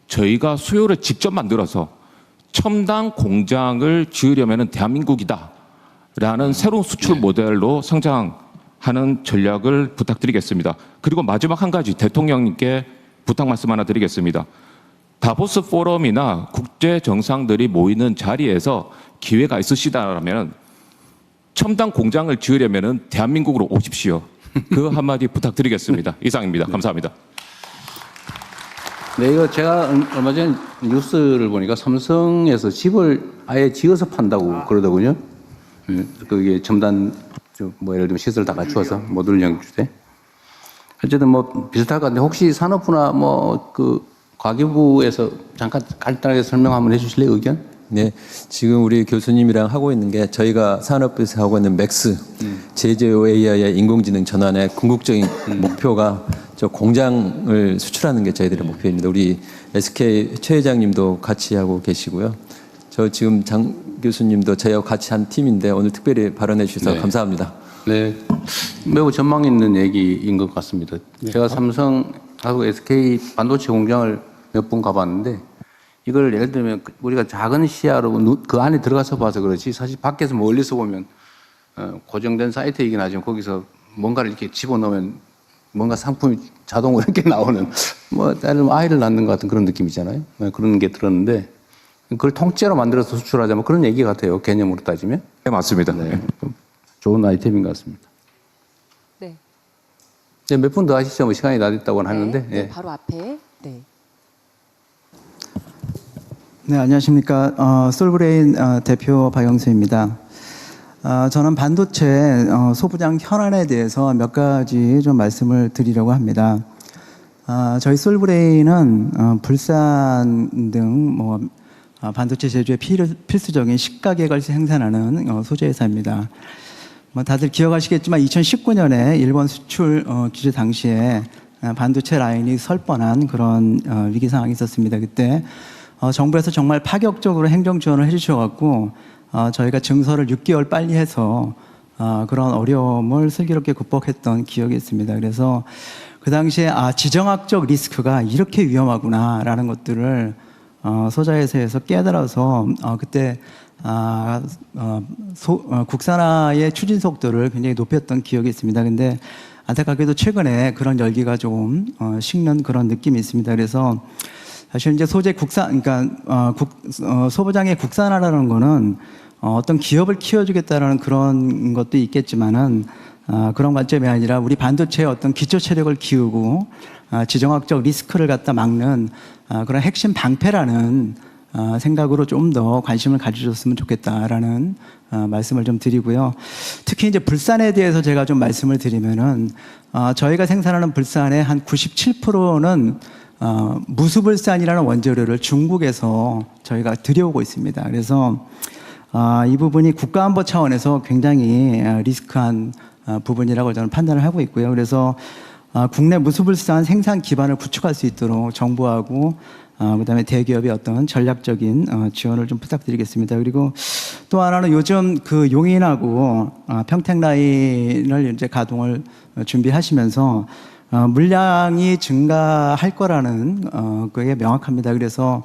Speaker 7: 저희가 수요를 직접 만들어서 첨단 공장을 지으려면 대한민국이다라는 새로운 수출 모델로 성장하는 전략을 부탁드리겠습니다. 그리고 마지막 한 가지 대통령님께 부탁 말씀 하나 드리겠습니다. 다보스 포럼이나 국제 정상들이 모이는 자리에서 기회가 있으시다라면 첨단 공장을 지으려면 대한민국으로 오십시오. 그 한마디 부탁드리겠습니다. 이상입니다. 감사합니다.
Speaker 4: 네, 이거 제가 얼마 전에 뉴스를 보니까 삼성에서 집을 아예 지어서 판다고 그러더군요. 그게 첨단, 예를 들면 시설 다 갖추어서 모듈 형주대. 어쨌든 비슷할 것 같은데, 혹시 산업부나 과기부에서 잠깐 간단하게 설명 한번 해주실래요, 의견?
Speaker 8: 네, 지금 우리 교수님이랑 하고 있는 게 저희가 산업부에서 하고 있는 맥스 제조 AI의 인공지능 전환의 궁극적인 목표가 저 공장을 수출하는 게 저희들의 목표입니다. 우리 SK 최 회장님도 같이 하고 계시고요. 저 지금 장 교수님도 저희하고 같이 한 팀인데 오늘 특별히 발언해 주셔서
Speaker 4: 네.
Speaker 8: 감사합니다.
Speaker 4: 네, 매우 전망 있는 얘기인 것 같습니다. 제가 삼성하고 SK 반도체 공장을 몇 번 가봤는데, 이걸 예를 들면 우리가 작은 시야로 그 안에 들어가서 봐서 그렇지, 사실 밖에서 멀리서 보면 고정된 사이트이긴 하지만 거기서 뭔가를 이렇게 집어넣으면 뭔가 상품이 자동으로 이렇게 나오는, 아이를 낳는 것 같은 그런 느낌이잖아요. 그런 게 들었는데, 그걸 통째로 만들어서 수출하자면 그런 얘기 같아요, 개념으로 따지면.
Speaker 7: 네, 맞습니다.
Speaker 4: 네. 좋은 아이템인 것 같습니다.
Speaker 2: 네.
Speaker 4: 네, 몇 분 더 하시죠. 시간이 다 됐다고 하는데.
Speaker 2: 네, 바로 앞에. 네.
Speaker 6: 네, 안녕하십니까. 솔브레인 대표 박영수입니다. 저는 반도체 소부장 현안에 대해서 몇 가지 좀 말씀을 드리려고 합니다. 저희 솔브레인은 불산 등 반도체 제조에 필수적인 식가격을 생산하는 소재 회사입니다. 다들 기억하시겠지만 2019년에 일본 수출 규제 당시에 반도체 라인이 설 뻔한 그런 위기 상황이 있었습니다. 그때 정부에서 정말 파격적으로 행정 지원을 해주셔갖고 저희가 증설을 6개월 빨리 해서 그런 어려움을 슬기롭게 극복했던 기억이 있습니다. 그래서 그 당시에 지정학적 리스크가 이렇게 위험하구나라는 것들을
Speaker 9: 소자회사에서 깨달아서 그때 국산화의 추진 속도를 굉장히 높였던 기억이 있습니다. 근데 안타깝게도 최근에 그런 열기가 조금 식는 그런 느낌이 있습니다. 그래서 사실 이제 소재 국산, 그러니까 소부장의 국산화라는 거는 어떤 기업을 키워주겠다라는 그런 것도 있겠지만은 그런 관점이 아니라 우리 반도체의 어떤 기초 체력을 키우고 지정학적 리스크를 갖다 막는 그런 핵심 방패라는 생각으로 좀 더 관심을 가져줬으면 좋겠다라는 말씀을 좀 드리고요. 특히 이제 불산에 대해서 제가 좀 말씀을 드리면은 저희가 생산하는 불산의 한 97%는 무수불산이라는 원재료를 중국에서 저희가 들여오고 있습니다. 그래서 이 부분이 국가안보 차원에서 굉장히 리스크한 부분이라고 저는 판단을 하고 있고요. 그래서 국내 무수불산 생산 기반을 구축할 수 있도록 정부하고 그다음에 대기업의 어떤 전략적인 지원을 좀 부탁드리겠습니다. 그리고 또 하나는 요즘 그 용인하고 평택 라인을 이제 가동을 준비하시면서 물량이 증가할 거라는 그게 명확합니다. 그래서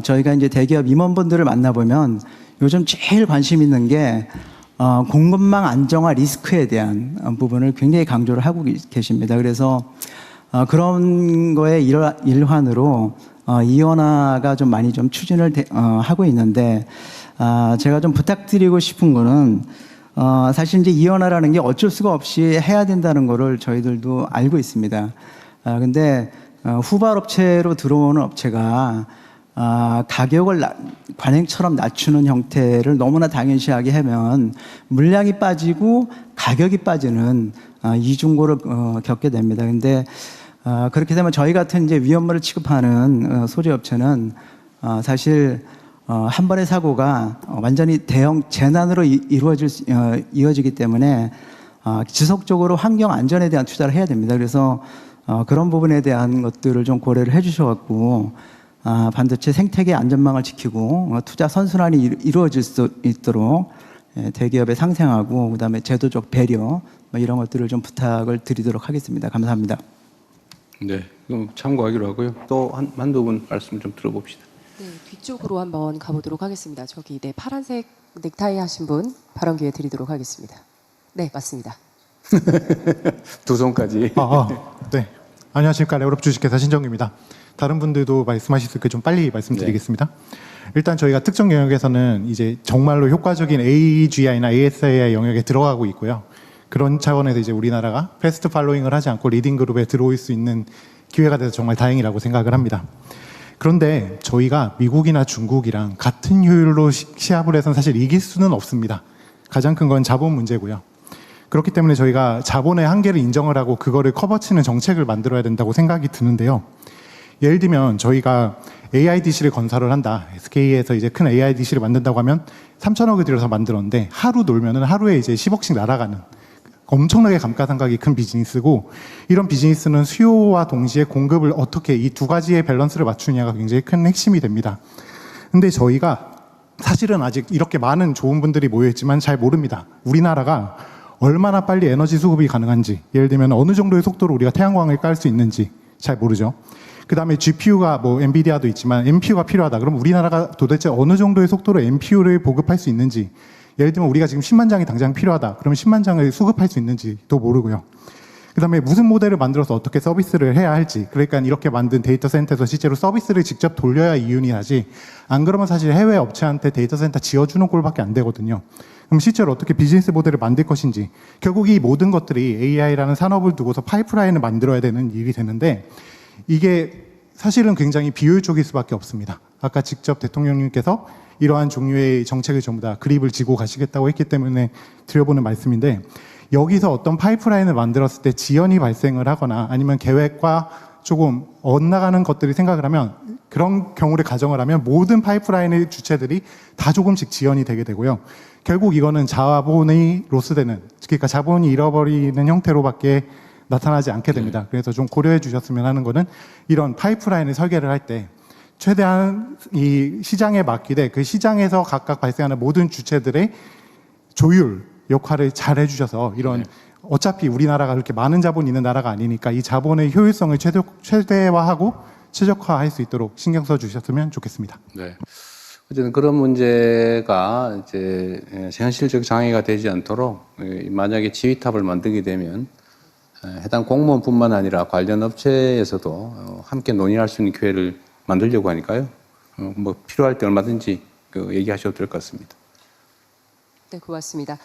Speaker 9: 저희가 이제 대기업 임원분들을 만나보면 요즘 제일 관심 있는 게 공급망 안정화 리스크에 대한 부분을 굉장히 강조를 하고 계십니다. 그래서 그런 거의 일환으로 이원화가 좀 많이 좀 추진을 하고 있는데 제가 좀 부탁드리고 싶은 거는 사실 이제 이원화라는 게 어쩔 수가 없이 해야 된다는 거를 저희들도 알고 있습니다. 근데 후발업체로 들어오는 업체가 가격을 관행처럼 낮추는 형태를 너무나 당연시하게 하면 물량이 빠지고 가격이 빠지는 이중고를 겪게 됩니다. 근데 그렇게 되면 저희 같은 이제 위험물을 취급하는 소재업체는 사실 한 번의 사고가 완전히 대형 재난으로 이어지기 때문에 지속적으로 환경 안전에 대한 투자를 해야 됩니다. 그래서 그런 부분에 대한 것들을 좀 고려를 해주셔갖고 반도체 생태계 안전망을 지키고 투자 선순환이 이루어질 수 있도록 대기업에 상생하고 그다음에 제도적 배려 이런 것들을 좀 부탁을 드리도록 하겠습니다. 감사합니다.
Speaker 4: 네, 그럼 참고하기로 하고요. 또 한두 분 말씀 좀 들어봅시다.
Speaker 2: 네, 뒤쪽으로 한번 가보도록 하겠습니다. 저기 네 파란색 넥타이 하신 분 발언 기회 드리도록 하겠습니다. 네, 맞습니다.
Speaker 4: 두 손까지.
Speaker 10: 네. 안녕하십니까. 레오롭 주식회사 신정규입니다. 다른 분들도 말씀하실 수 있게 좀 빨리 말씀드리겠습니다. 일단 저희가 특정 영역에서는 이제 정말로 효과적인 AGI나 ASAI 영역에 들어가고 있고요. 그런 차원에서 이제 우리나라가 패스트 팔로잉을 하지 않고 리딩 그룹에 들어올 수 있는 기회가 돼서 정말 다행이라고 생각을 합니다. 그런데 저희가 미국이나 중국이랑 같은 효율로 시합을 해서는 사실 이길 수는 없습니다. 가장 큰 건 자본 문제고요. 그렇기 때문에 저희가 자본의 한계를 인정을 하고 그거를 커버치는 정책을 만들어야 된다고 생각이 드는데요. 예를 들면 저희가 AIDC를 건설을 한다. SK에서 이제 큰 AIDC를 만든다고 하면 3천억을 들여서 만들었는데 하루 놀면은 하루에 이제 10억씩 날아가는 엄청나게 감가상각이 큰 비즈니스고, 이런 비즈니스는 수요와 동시에 공급을 어떻게 이 두 가지의 밸런스를 맞추느냐가 굉장히 큰 핵심이 됩니다. 근데 저희가 사실은 아직 이렇게 많은 좋은 분들이 모여있지만 잘 모릅니다. 우리나라가 얼마나 빨리 에너지 수급이 가능한지, 예를 들면 어느 정도의 속도로 우리가 태양광을 깔 수 있는지 잘 모르죠. 그 다음에 GPU가 뭐 엔비디아도 있지만 NPU가 필요하다. 그럼 우리나라가 도대체 어느 정도의 속도로 NPU를 보급할 수 있는지, 예를 들면 우리가 지금 10만 장이 당장 필요하다. 그러면 10만 장을 수급할 수 있는지도 모르고요. 그 다음에 무슨 모델을 만들어서 어떻게 서비스를 해야 할지, 그러니까 이렇게 만든 데이터 센터에서 실제로 서비스를 직접 돌려야 이윤이 나지, 안 그러면 사실 해외 업체한테 데이터 센터 지어주는 꼴밖에 안 되거든요. 그럼 실제로 어떻게 비즈니스 모델을 만들 것인지, 결국 이 모든 것들이 AI라는 산업을 두고서 파이프라인을 만들어야 되는 일이 되는데, 이게 사실은 굉장히 비효율적일 수밖에 없습니다. 아까 직접 대통령님께서 이러한 종류의 정책을 전부 다 그립을 지고 가시겠다고 했기 때문에 드려보는 말씀인데, 여기서 어떤 파이프라인을 만들었을 때 지연이 발생을 하거나 아니면 계획과 조금 엇나가는 것들을 생각을 하면, 그런 경우를 가정을 하면 모든 파이프라인의 주체들이 다 조금씩 지연이 되게 되고요. 결국 이거는 자본이 로스되는, 그러니까 자본이 잃어버리는 형태로밖에 나타나지 않게 됩니다. 그래서 좀 고려해 주셨으면 하는 거는, 이런 파이프라인을 설계를 할 때 최대한 이 시장에 맡기되 그 시장에서 각각 발생하는 모든 주체들의 조율 역할을 잘 해주셔서, 이런 어차피 우리나라가 그렇게 많은 자본이 있는 나라가 아니니까 이 자본의 효율성을 최대화하고 최적화할 수 있도록 신경 써 주셨으면 좋겠습니다.
Speaker 4: 네. 어쨌든 그런 문제가 이제 현실적 장애가 되지 않도록 만약에 지휘탑을 만들게 되면 해당 공무원뿐만 아니라 관련 업체에서도 함께 논의할 수 있는 기회를 만들려고 하니까요. 뭐 필요할 때 얼마든지 얘기하셔도 될 것 같습니다.
Speaker 2: 네, 고맙습니다.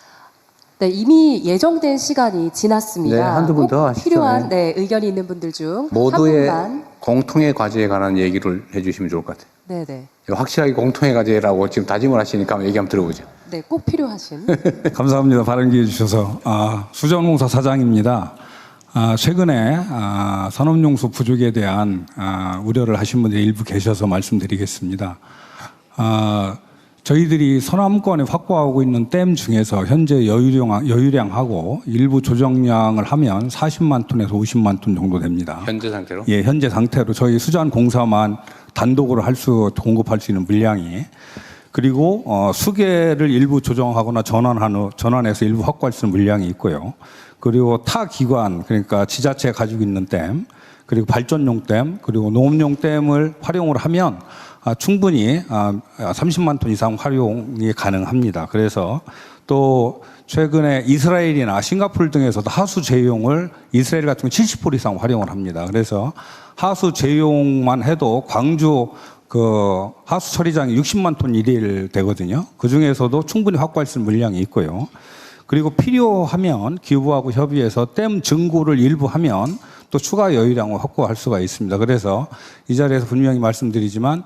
Speaker 2: 네, 이미 예정된 시간이 지났습니다.
Speaker 4: 네, 한두 분 더
Speaker 2: 꼭
Speaker 4: 하시죠.
Speaker 2: 필요한 의견이 있는 분들 중
Speaker 4: 모두의
Speaker 2: 한 분만.
Speaker 4: 공통의 과제에 관한 얘기를 해주시면 좋을 것 같아요.
Speaker 2: 네, 네.
Speaker 4: 확실하게 공통의 과제라고 지금 다짐을 하시니까 한번 얘기 한번 들어보죠.
Speaker 2: 네, 꼭 필요하신.
Speaker 11: 감사합니다. 발언 기회 주셔서. 수자원공사 사장입니다. 최근에 산업용수 부족에 대한 우려를 하신 분들이 일부 계셔서 말씀드리겠습니다. 저희들이 서남권에 확보하고 있는 댐 중에서 현재 여유량하고 일부 조정량을 하면 40만 톤에서 50만 톤 정도 됩니다.
Speaker 4: 현재 상태로?
Speaker 11: 예, 현재 상태로 저희 수자원공사만 단독으로 공급할 수 있는 물량이. 그리고 수계를 일부 조정하거나 전환해서 일부 확보할 수 있는 물량이 있고요. 그리고 타 기관, 그러니까 지자체가 가지고 있는 댐, 그리고 발전용 댐, 그리고 농업용 댐을 활용을 하면 충분히 30만 톤 이상 활용이 가능합니다. 그래서 또 최근에 이스라엘이나 싱가포르 등에서도 하수 제용을 이스라엘 같은 경우 70% 이상 활용을 합니다. 그래서 하수 제용만 해도 광주 하수 처리장이 60만 톤 일일 되거든요. 그 중에서도 충분히 확보할 수 있는 물량이 있고요. 그리고 필요하면 기부하고 협의해서 댐 증고를 일부 하면 또 추가 여유량을 확보할 수가 있습니다. 그래서 이 자리에서 분명히 말씀드리지만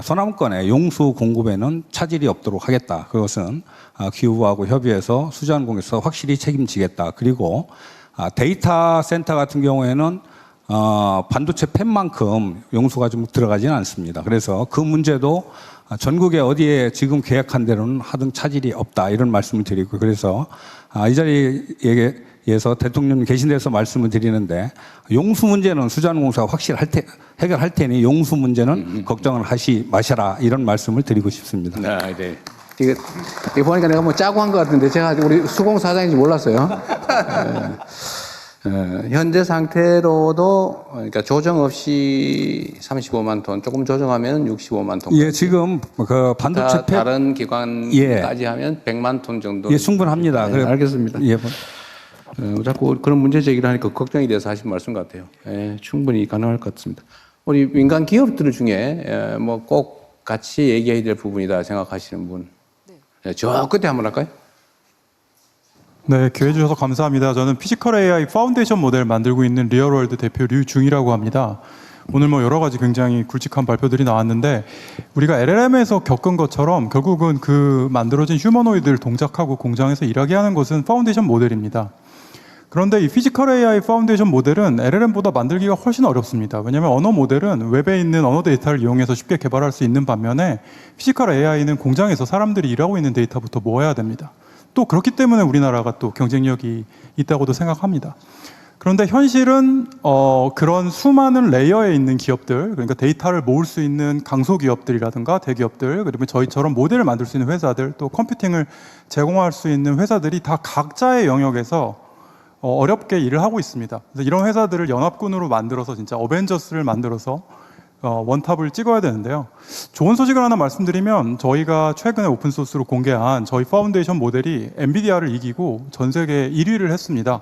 Speaker 11: 서남권의 용수 공급에는 차질이 없도록 하겠다. 그것은 기부하고 협의해서 수자원공사에서 확실히 책임지겠다. 그리고 데이터 센터 같은 경우에는 반도체 팬만큼 용수가 좀 들어가지는 않습니다. 그래서 그 문제도 전국에 어디에 지금 계획한 대로는 하등 차질이 없다 이런 말씀을 드리고, 그래서 이 자리에서 대통령 계신 데서 말씀을 드리는데, 용수 문제는 수자원공사가 확실히 해결할 테니 용수 문제는 걱정을 하시 마셔라 이런 말씀을 드리고 싶습니다.
Speaker 4: 네. 이게 보니까 내가 뭐 짜고 한 것 같은데 제가 우리 수공사장인지 몰랐어요. 현재 상태로도 그러니까 조정 없이 35만 톤, 조금 조정하면 65만 톤.
Speaker 11: 예, 지금 반도체
Speaker 4: 다른 기관까지 하면 100만 톤 정도.
Speaker 11: 예, 충분합니다.
Speaker 4: 네, 알겠습니다.
Speaker 11: 예.
Speaker 4: 자꾸 그런 문제 제기를 하니까 걱정이 돼서 하신 말씀 같아요. 예, 충분히 가능할 것 같습니다. 우리 민간 기업들 중에 뭐 꼭 같이 얘기해야 될 부분이다 생각하시는 분. 네, 저 끝에 한번 할까요?
Speaker 12: 네, 기회 주셔서 감사합니다. 저는 피지컬 AI 파운데이션 모델 만들고 있는 리얼월드 대표 류중이라고 합니다. 오늘 뭐 여러 가지 굉장히 굵직한 발표들이 나왔는데, 우리가 LLM에서 겪은 것처럼 결국은 그 만들어진 휴머노이드를 동작하고 공장에서 일하게 하는 것은 파운데이션 모델입니다. 그런데 이 피지컬 AI 파운데이션 모델은 LLM보다 만들기가 훨씬 어렵습니다. 왜냐하면 언어 모델은 웹에 있는 언어 데이터를 이용해서 쉽게 개발할 수 있는 반면에 피지컬 AI는 공장에서 사람들이 일하고 있는 데이터부터 모아야 됩니다. 또 그렇기 때문에 우리나라가 또 경쟁력이 있다고도 생각합니다. 그런데 현실은 그런 수많은 레이어에 있는 기업들, 그러니까 데이터를 모을 수 있는 강소기업들이라든가 대기업들, 그리고 저희처럼 모델을 만들 수 있는 회사들, 또 컴퓨팅을 제공할 수 있는 회사들이 다 각자의 영역에서 어렵게 일을 하고 있습니다. 그래서 이런 회사들을 연합군으로 만들어서 진짜 어벤져스를 만들어서 원탑을 찍어야 되는데요. 좋은 소식을 하나 말씀드리면, 저희가 최근에 오픈소스로 공개한 저희 파운데이션 모델이 엔비디아를 이기고 전 세계 1위를 했습니다.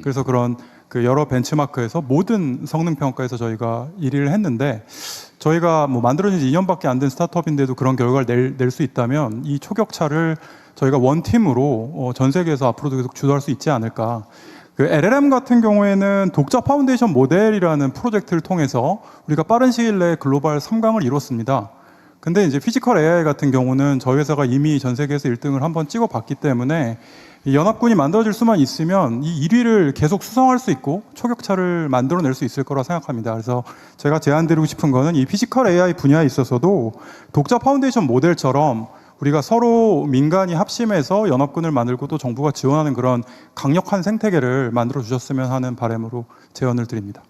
Speaker 12: 그래서 그런 여러 벤치마크에서 모든 성능 평가에서 저희가 1위를 했는데, 저희가 뭐 만들어진 지 2년밖에 안 된 스타트업인데도 그런 결과를 낼 수 있다면 이 초격차를 저희가 원팀으로 전 세계에서 앞으로도 계속 주도할 수 있지 않을까. LLM 같은 경우에는 독자 파운데이션 모델이라는 프로젝트를 통해서 우리가 빠른 시일 내에 글로벌 3강을 이뤘습니다. 근데 이제 피지컬 AI 같은 경우는 저희 회사가 이미 전 세계에서 1등을 한번 찍어봤기 때문에 이 연합군이 만들어질 수만 있으면 이 1위를 계속 수성할 수 있고 초격차를 만들어낼 수 있을 거라 생각합니다. 그래서 제가 제안드리고 싶은 거는 이 피지컬 AI 분야에 있어서도 독자 파운데이션 모델처럼 우리가 서로 민간이 합심해서 연합군을 만들고 또 정부가 지원하는 그런 강력한 생태계를 만들어 주셨으면 하는 바람으로 제언을 드립니다.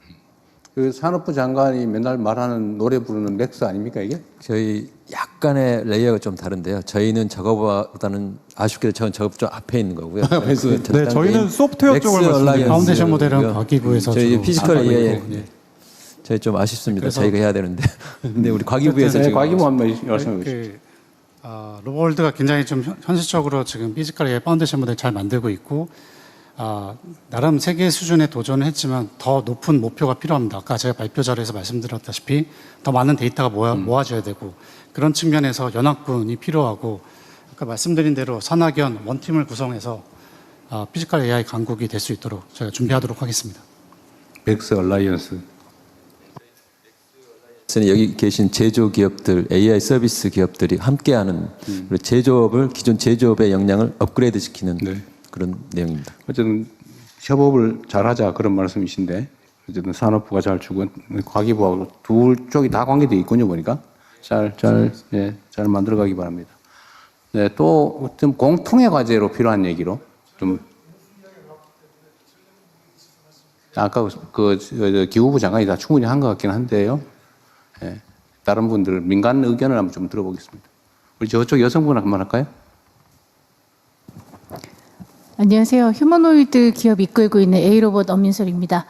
Speaker 4: 그 산업부 장관이 맨날 말하는 노래 부르는 렉스 아닙니까 이게?
Speaker 8: 저희 약간의 레이어가 좀 다른데요. 저희는 저거보다는 아쉽게도 저는 저거 좀 앞에 있는 거고요.
Speaker 12: 네, 저희는 소프트웨어 쪽을 말씀드립니다.
Speaker 13: 파운데이션 모델은 과기부에서
Speaker 8: 저희 피지컬 AI 저희 좀 아쉽습니다. 저희가 해야 되는데. 근데 우리 과기부에서 지금
Speaker 13: 과기부 한번 말씀해 주시죠. 로보월드가 굉장히 좀 현실적으로 지금 피지컬 AI 파운데이션 모델 잘 만들고 있고 나름 세계 수준에 도전을 했지만 더 높은 목표가 필요합니다. 아까 제가 발표 자료에서 말씀드렸다시피 더 많은 데이터가 모아져야 되고 그런 측면에서 연합군이 필요하고 아까 말씀드린 대로 산학연 원팀을 구성해서 피지컬 AI 강국이 될 수 있도록 저희가 준비하도록 하겠습니다.
Speaker 11: 백스 얼라이언스.
Speaker 8: 여기 계신 제조 기업들, AI 서비스 기업들이 함께하는 그리고 제조업을 기존 제조업의 역량을 업그레이드 시키는 그런 내용입니다.
Speaker 11: 어쨌든 협업을 잘하자 그런 말씀이신데 어쨌든 산업부가 잘 주고 과기부하고 둘 쪽이 다 관계돼 있군요 보니까 잘 만들어가기 바랍니다. 네, 또 좀 공통의 과제로 필요한 얘기로 좀 아까 기후부 장관이 다 충분히 한 것 같긴 한데요. 네, 다른 분들 민간 의견을 한번 좀 들어보겠습니다. 우리 저쪽 여성분 한번 할까요?
Speaker 14: 안녕하세요. 휴머노이드 기업 이끌고 있는 A로봇 엄민솔입니다.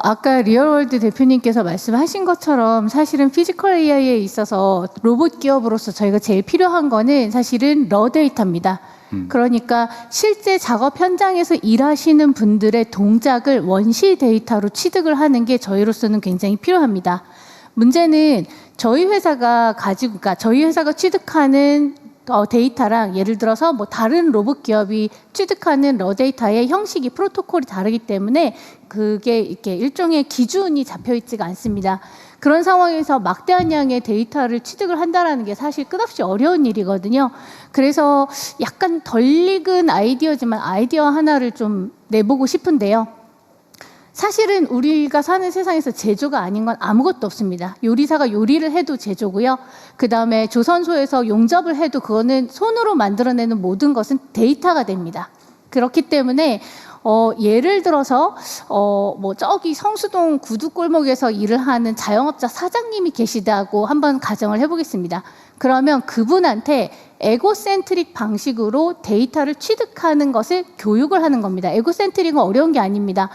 Speaker 14: 아까 리얼월드 대표님께서 말씀하신 것처럼 사실은 피지컬 AI에 있어서 로봇 기업으로서 저희가 제일 필요한 거는 사실은 러 데이터입니다. 그러니까 실제 작업 현장에서 일하시는 분들의 동작을 원시 데이터로 취득을 하는 게 저희로서는 굉장히 필요합니다. 문제는 저희 회사가 그러니까 저희 회사가 취득하는 데이터랑 예를 들어서 뭐 다른 로봇 기업이 취득하는 러 데이터의 형식이 프로토콜이 다르기 때문에 그게 이렇게 일종의 기준이 잡혀 있지가 않습니다. 그런 상황에서 막대한 양의 데이터를 취득을 한다는 게 사실 끝없이 어려운 일이거든요. 그래서 약간 덜 익은 아이디어지만 아이디어 하나를 좀 내보고 싶은데요. 사실은 우리가 사는 세상에서 제조가 아닌 건 아무것도 없습니다. 요리사가 요리를 해도 제조고요. 그 다음에 조선소에서 용접을 해도 그거는 손으로 만들어내는 모든 것은 데이터가 됩니다. 그렇기 때문에 예를 들어서 뭐 저기 성수동 구두골목에서 일을 하는 자영업자 사장님이 계시다고 한번 가정을 해보겠습니다. 그러면 그분한테 에고센트릭 방식으로 데이터를 취득하는 것을 교육을 하는 겁니다. 에고센트릭은 어려운 게 아닙니다.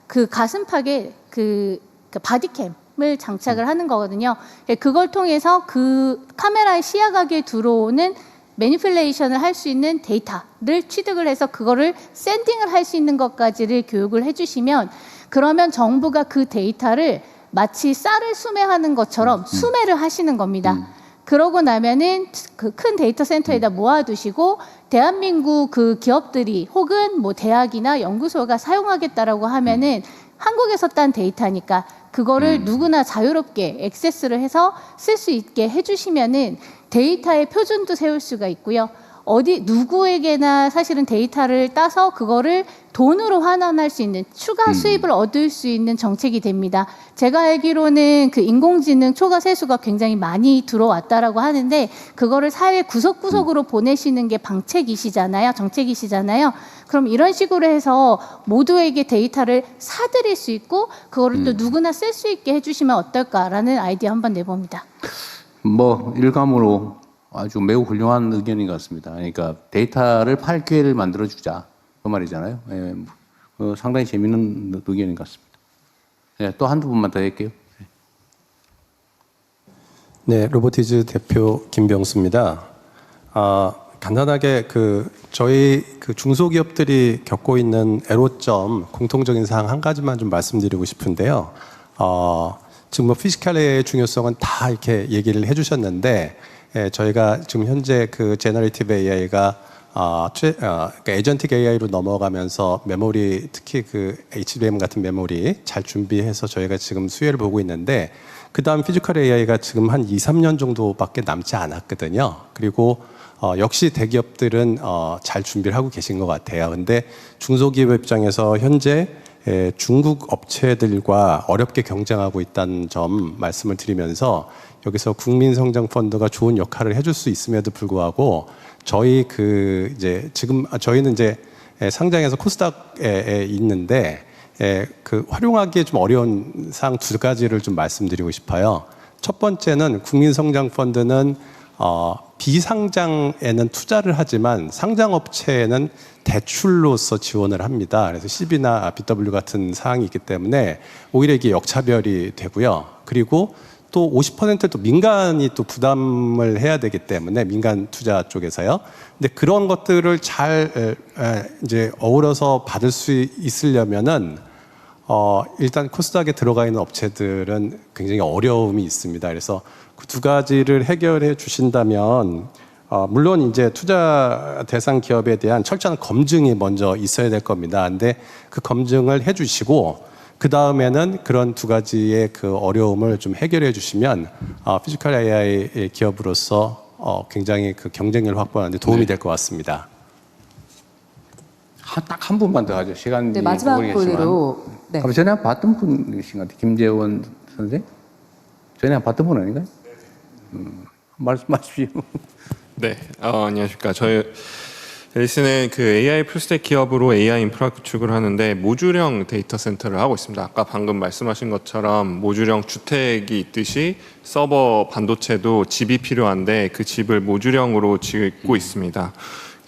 Speaker 14: 그 가슴팍에 그 바디캠을 장착을 하는 거거든요. 그걸 통해서 그 카메라의 시야각에 들어오는 매니플레이션을 할 수 있는 데이터를 취득을 해서 그거를 샌딩을 할 수 있는 것까지를 교육을 해주시면 그러면 정부가 그 데이터를 마치 쌀을 수매하는 것처럼 수매를 하시는 겁니다. 그러고 나면은 그 큰 데이터 센터에다 모아두시고 대한민국 그 기업들이 혹은 뭐 대학이나 연구소가 사용하겠다라고 하면은 한국에서 딴 데이터니까 그거를 누구나 자유롭게 액세스를 해서 쓸 수 있게 해주시면은 데이터의 표준도 세울 수가 있고요. 누구에게나 사실은 데이터를 따서 그거를 돈으로 환원할 수 있는 추가 수입을 얻을 수 있는 정책이 됩니다. 제가 알기로는 그 인공지능 초과 세수가 굉장히 많이 들어왔다라고 하는데 그거를 사회 구석구석으로 보내시는 게 정책이시잖아요. 그럼 이런 식으로 해서 모두에게 데이터를 사드릴 수 있고 그거를 또 누구나 쓸 수 있게 해주시면 어떨까라는 아이디어 한번 내봅니다.
Speaker 11: 뭐 일감으로 아주 매우 훌륭한 의견인 것 같습니다. 그러니까 데이터를 팔 기회를 만들어주자 그 말이잖아요. 예, 상당히 재미있는 의견인 것 같습니다. 예, 또 한두 분만 더 할게요.
Speaker 15: 네, 로보티즈 대표 김병수입니다. 간단하게 저희 중소기업들이 겪고 있는 애로점 공통적인 사항 한 가지만 좀 말씀드리고 싶은데요. 지금 뭐 피지컬 AI의 중요성은 다 이렇게 얘기를 해주셨는데. 저희가 지금 현재 그 제너레이티브 AI가 그러니까 에이전틱 AI로 넘어가면서 메모리 특히 그 HBM 같은 메모리 잘 준비해서 저희가 지금 수혜를 보고 있는데 그 다음 피지컬 AI가 지금 한 2, 3년 정도밖에 남지 않았거든요. 그리고 역시 대기업들은 잘 준비를 하고 계신 것 같아요. 근데 중소기업 입장에서 현재 중국 업체들과 어렵게 경쟁하고 있다는 점 말씀을 드리면서 여기서 국민성장펀드가 좋은 역할을 해줄 수 있음에도 불구하고 저희 저희는 이제 상장해서 코스닥에 있는데 활용하기에 좀 어려운 사항 두 가지를 좀 말씀드리고 싶어요. 첫 번째는 국민성장펀드는 비상장에는 투자를 하지만 상장업체에는 대출로서 지원을 합니다. 그래서 CB나 BW 같은 사항이 있기 때문에 오히려 이게 역차별이 되고요. 그리고 또 50%를 또 민간이 또 부담을 해야 되기 때문에 민간 투자 쪽에서요. 근데 그런 것들을 잘 이제 어우러서 받을 수 있으려면은 일단 코스닥에 들어가 있는 업체들은 굉장히 어려움이 있습니다. 그래서 그 두 가지를 해결해 주신다면 물론 이제 투자 대상 기업에 대한 철저한 검증이 먼저 있어야 될 겁니다. 근데 그 검증을 해 주시고 그 다음에는 그런 두 가지의 그 어려움을 좀 해결해 주시면 피지컬 AI 기업으로서 굉장히 그 경쟁력을 확보하는 데 도움이 될 것 같습니다.
Speaker 4: 딱 한 분만 더 하죠. 시간이
Speaker 2: 네, 마지막
Speaker 4: 모르겠지만.
Speaker 2: 분으로. 네.
Speaker 4: 그럼 전에 봤던 분이신 것 같아요. 김재원 선생? 전에 봤던 분 아닌가요? 말씀하십시오.
Speaker 16: 네, 안녕하십니까. 저희 앨리스는 그 AI 풀스택 기업으로 AI 인프라 구축을 하는데 모듈형 데이터 센터를 하고 있습니다. 아까 방금 말씀하신 것처럼 모듈형 주택이 있듯이 서버 반도체도 집이 필요한데 그 집을 모듈형으로 짓고 있습니다.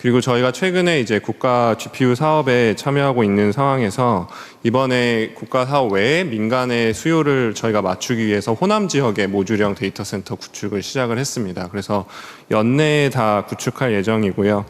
Speaker 16: 그리고 저희가 최근에 이제 국가 GPU 사업에 참여하고 있는 상황에서 이번에 국가 사업 외에 민간의 수요를 저희가 맞추기 위해서 호남 지역의 모듈형 데이터 센터 구축을 시작을 했습니다. 그래서 연내에 다 구축할 예정이고요.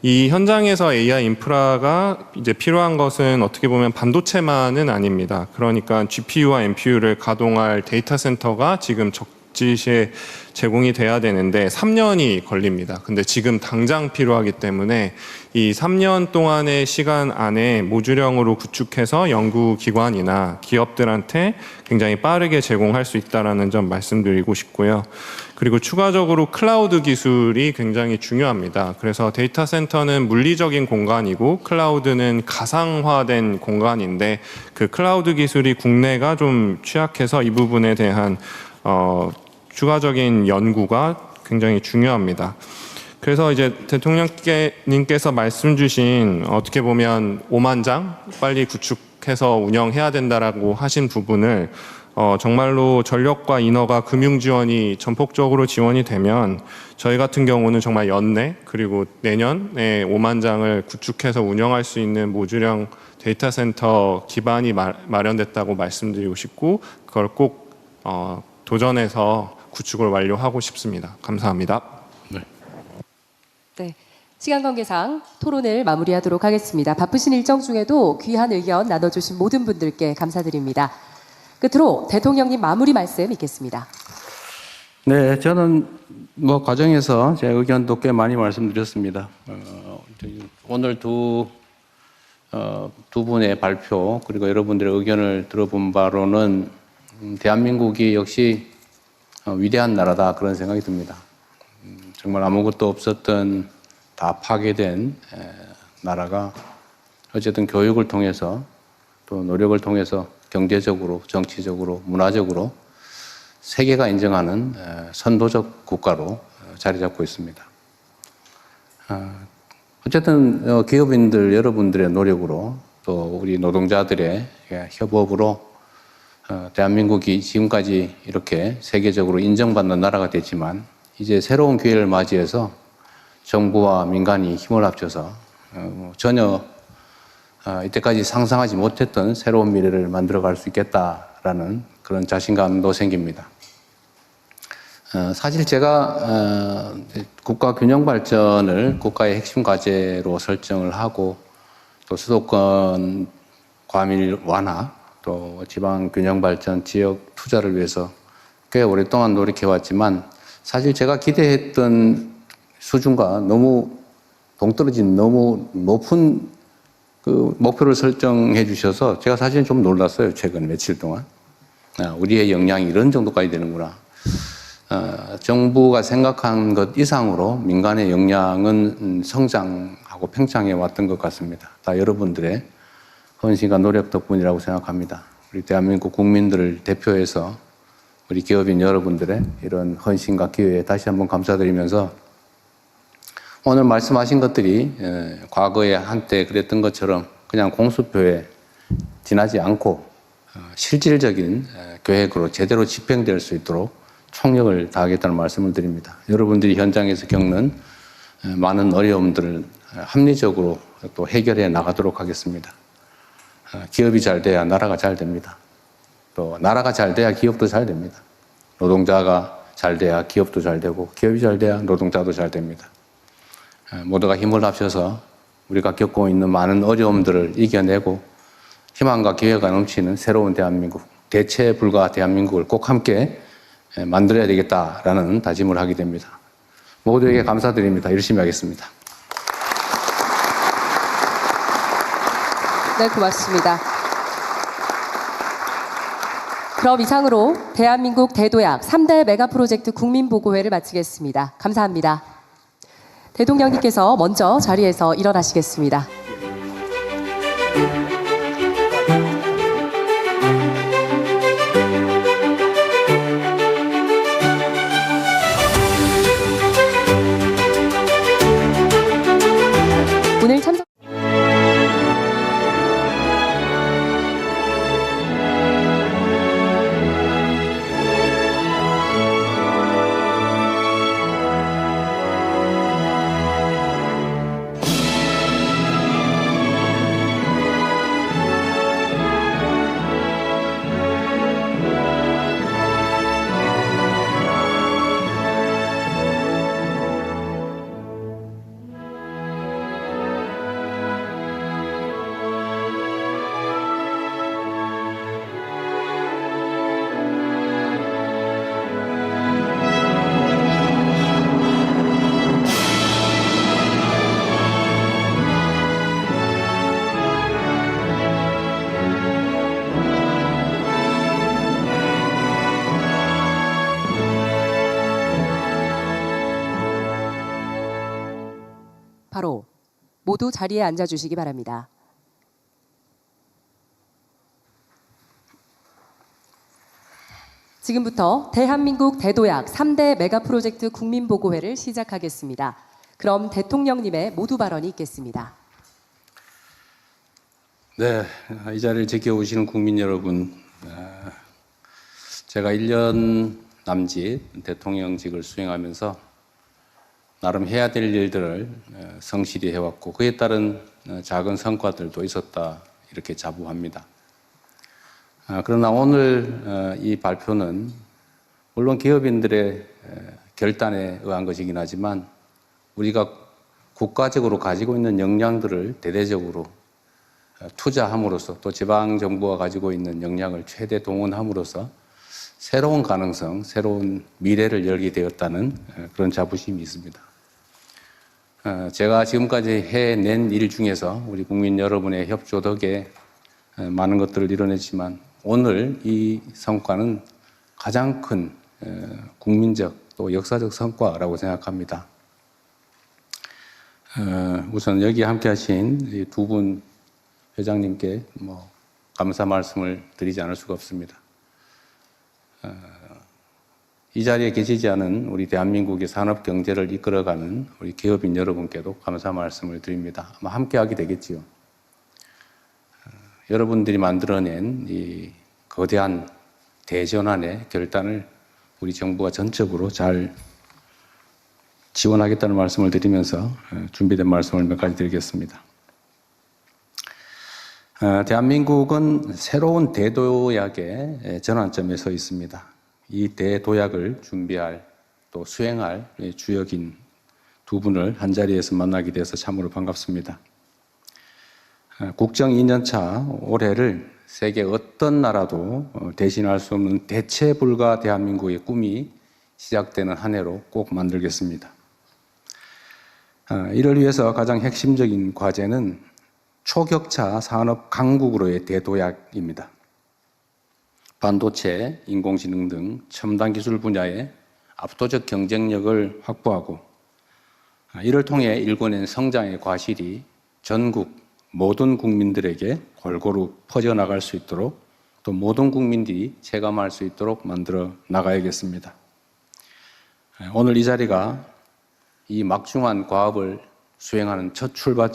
Speaker 16: 이 현장에서 AI 인프라가 이제 필요한 것은 어떻게 보면 반도체만은 아닙니다. 그러니까 GPU와 NPU를 가동할 데이터 센터가 지금 적지시에 제공이 돼야 되는데 3년이 걸립니다. 근데 지금 당장 필요하기 때문에 이 3년 동안의 시간 안에 모듈형으로 구축해서 연구기관이나 기업들한테 굉장히 빠르게 제공할 수 있다는 점 말씀드리고 싶고요. 그리고 추가적으로 클라우드 기술이 굉장히 중요합니다. 그래서 데이터 센터는 물리적인 공간이고 클라우드는 가상화된 공간인데 그 클라우드 기술이 국내가 좀 취약해서 이 부분에 대한 추가적인 연구가 굉장히 중요합니다. 그래서 이제 대통령님께서 말씀 주신 어떻게 보면 5만 장 빨리 구축해서 운영해야 된다라고 하신 부분을 정말로 전력과 인허가 금융 지원이 전폭적으로 지원이 되면 저희 같은 경우는 정말 연내 그리고 내년에 5만 장을 구축해서 운영할 수 있는 모듈형 데이터 센터 기반이 마련됐다고 말씀드리고 싶고 그걸 꼭 도전해서 구축을 완료하고 싶습니다. 감사합니다.
Speaker 2: 네. 시간 관계상 토론을 마무리하도록 하겠습니다. 바쁘신 일정 중에도 귀한 의견 나눠주신 모든 분들께 감사드립니다. 끝으로 대통령님 마무리 말씀 있겠습니다.
Speaker 4: 네, 저는 뭐 과정에서 제 의견도 꽤 많이 말씀드렸습니다. 오늘 두 분의 발표 그리고 여러분들의 의견을 들어본 바로는 대한민국이 역시 위대한 나라다 그런 생각이 듭니다. 정말 아무것도 없었던 다 파괴된 나라가 어쨌든 교육을 통해서 또 노력을 통해서 경제적으로 정치적으로 문화적으로 세계가 인정하는 선도적 국가로 자리 잡고 있습니다. 어쨌든 기업인들 여러분들의 노력으로 또 우리 노동자들의 협업으로 대한민국이 지금까지 이렇게 세계적으로 인정받는 나라가 됐지만 이제 새로운 기회를 맞이해서 정부와 민간이 힘을 합쳐서 전혀 이때까지 상상하지 못했던 새로운 미래를 만들어갈 수 있겠다라는 그런 자신감도 생깁니다. 사실 제가 국가 균형 발전을 국가의 핵심 과제로 설정을 하고 또 수도권 과밀 완화 또 지방 균형 발전 지역 투자를 위해서 꽤 오랫동안 노력해왔지만 사실 제가 기대했던 수준과 너무 동떨어진 너무 높은 그 목표를 설정해 주셔서 제가 사실 좀 놀랐어요. 최근 며칠 동안. 우리의 역량이 이런 정도까지 되는구나. 정부가 생각한 것 이상으로 민간의 역량은 성장하고 팽창해 왔던 것 같습니다. 다 여러분들의 헌신과 노력 덕분이라고 생각합니다. 우리 대한민국 국민들을 대표해서 우리 기업인 여러분들의 이런 헌신과 기회에 다시 한번 감사드리면서 오늘 말씀하신 것들이 과거에 한때 그랬던 것처럼 그냥 공수표에 지나지 않고 실질적인 계획으로 제대로 집행될 수 있도록 총력을 다하겠다는 말씀을 드립니다. 여러분들이 현장에서 겪는 많은 어려움들을 합리적으로 또 해결해 나가도록 하겠습니다. 기업이 잘 돼야 나라가 잘 됩니다. 또 나라가 잘 돼야 기업도 잘 됩니다. 노동자가 잘 돼야 기업도 잘 되고 기업이 잘 돼야 노동자도 잘 됩니다. 모두가 힘을 합쳐서 우리가 겪고 있는 많은 어려움들을 이겨내고 희망과 기회가 넘치는 새로운 대한민국, 대체 불가 대한민국을 꼭 함께 만들어야 되겠다라는 다짐을 하게 됩니다. 모두에게 감사드립니다. 열심히 하겠습니다.
Speaker 2: 네, 고맙습니다. 그럼 이상으로 대한민국 대도약 3대 메가 프로젝트 국민보고회를 마치겠습니다. 감사합니다. 대통령님께서 먼저 자리에서 일어나시겠습니다. 오늘 참석 바로 모두 자리에 앉아주시기 바랍니다. 지금부터 대한민국 대도약 3대 메가 프로젝트 국민보고회를 시작하겠습니다. 그럼 대통령님의 모두 발언이 있겠습니다.
Speaker 4: 네, 이 자리를 지켜오시는 국민 여러분, 제가 1년 남짓 대통령직을 수행하면서 나름 해야 될 일들을 성실히 해왔고 그에 따른 작은 성과들도 있었다 이렇게 자부합니다. 그러나 오늘 이 발표는 물론 기업인들의 결단에 의한 것이긴 하지만 우리가 국가적으로 가지고 있는 역량들을 대대적으로 투자함으로써 또 지방정부가 가지고 있는 역량을 최대 동원함으로써 새로운 가능성, 새로운 미래를 열게 되었다는 그런 자부심이 있습니다. 제가 지금까지 해낸 일 중에서 우리 국민 여러분의 협조 덕에 많은 것들을 이뤄냈지만 오늘 이 성과는 가장 큰 국민적 또 역사적 성과라고 생각합니다. 우선 여기 함께 하신 두 분 회장님께 감사 말씀을 드리지 않을 수가 없습니다. 이 자리에 계시지 않은 우리 대한민국의 산업 경제를 이끌어가는 우리 기업인 여러분께도 감사 말씀을 드립니다. 아마 함께 하게 되겠지요. 여러분들이 만들어낸 이 거대한 대전환의 결단을 우리 정부가 전적으로 잘 지원하겠다는 말씀을 드리면서 준비된 말씀을 몇 가지 드리겠습니다. 대한민국은 새로운 대도약의 전환점에 서 있습니다. 이 대도약을 준비할 또 수행할 주역인 두 분을 한자리에서 만나게 돼서 참으로 반갑습니다. 국정 2년차 올해를 세계 어떤 나라도 대신할 수 없는 대체 불가 대한민국의 꿈이 시작되는 한 해로 꼭 만들겠습니다. 이를 위해서 가장 핵심적인 과제는 초격차 산업 강국으로의 대도약입니다. 반도체, 인공지능 등 첨단 기술 분야의 압도적 경쟁력을 확보하고 이를 통해 일궈낸 성장의 과실이 전국 모든 국민들에게 골고루 퍼져나갈 수 있도록 또 모든 국민들이 체감할 수 있도록 만들어 나가야겠습니다. 오늘 이 자리가 이 막중한 과업을 수행하는 첫 출발점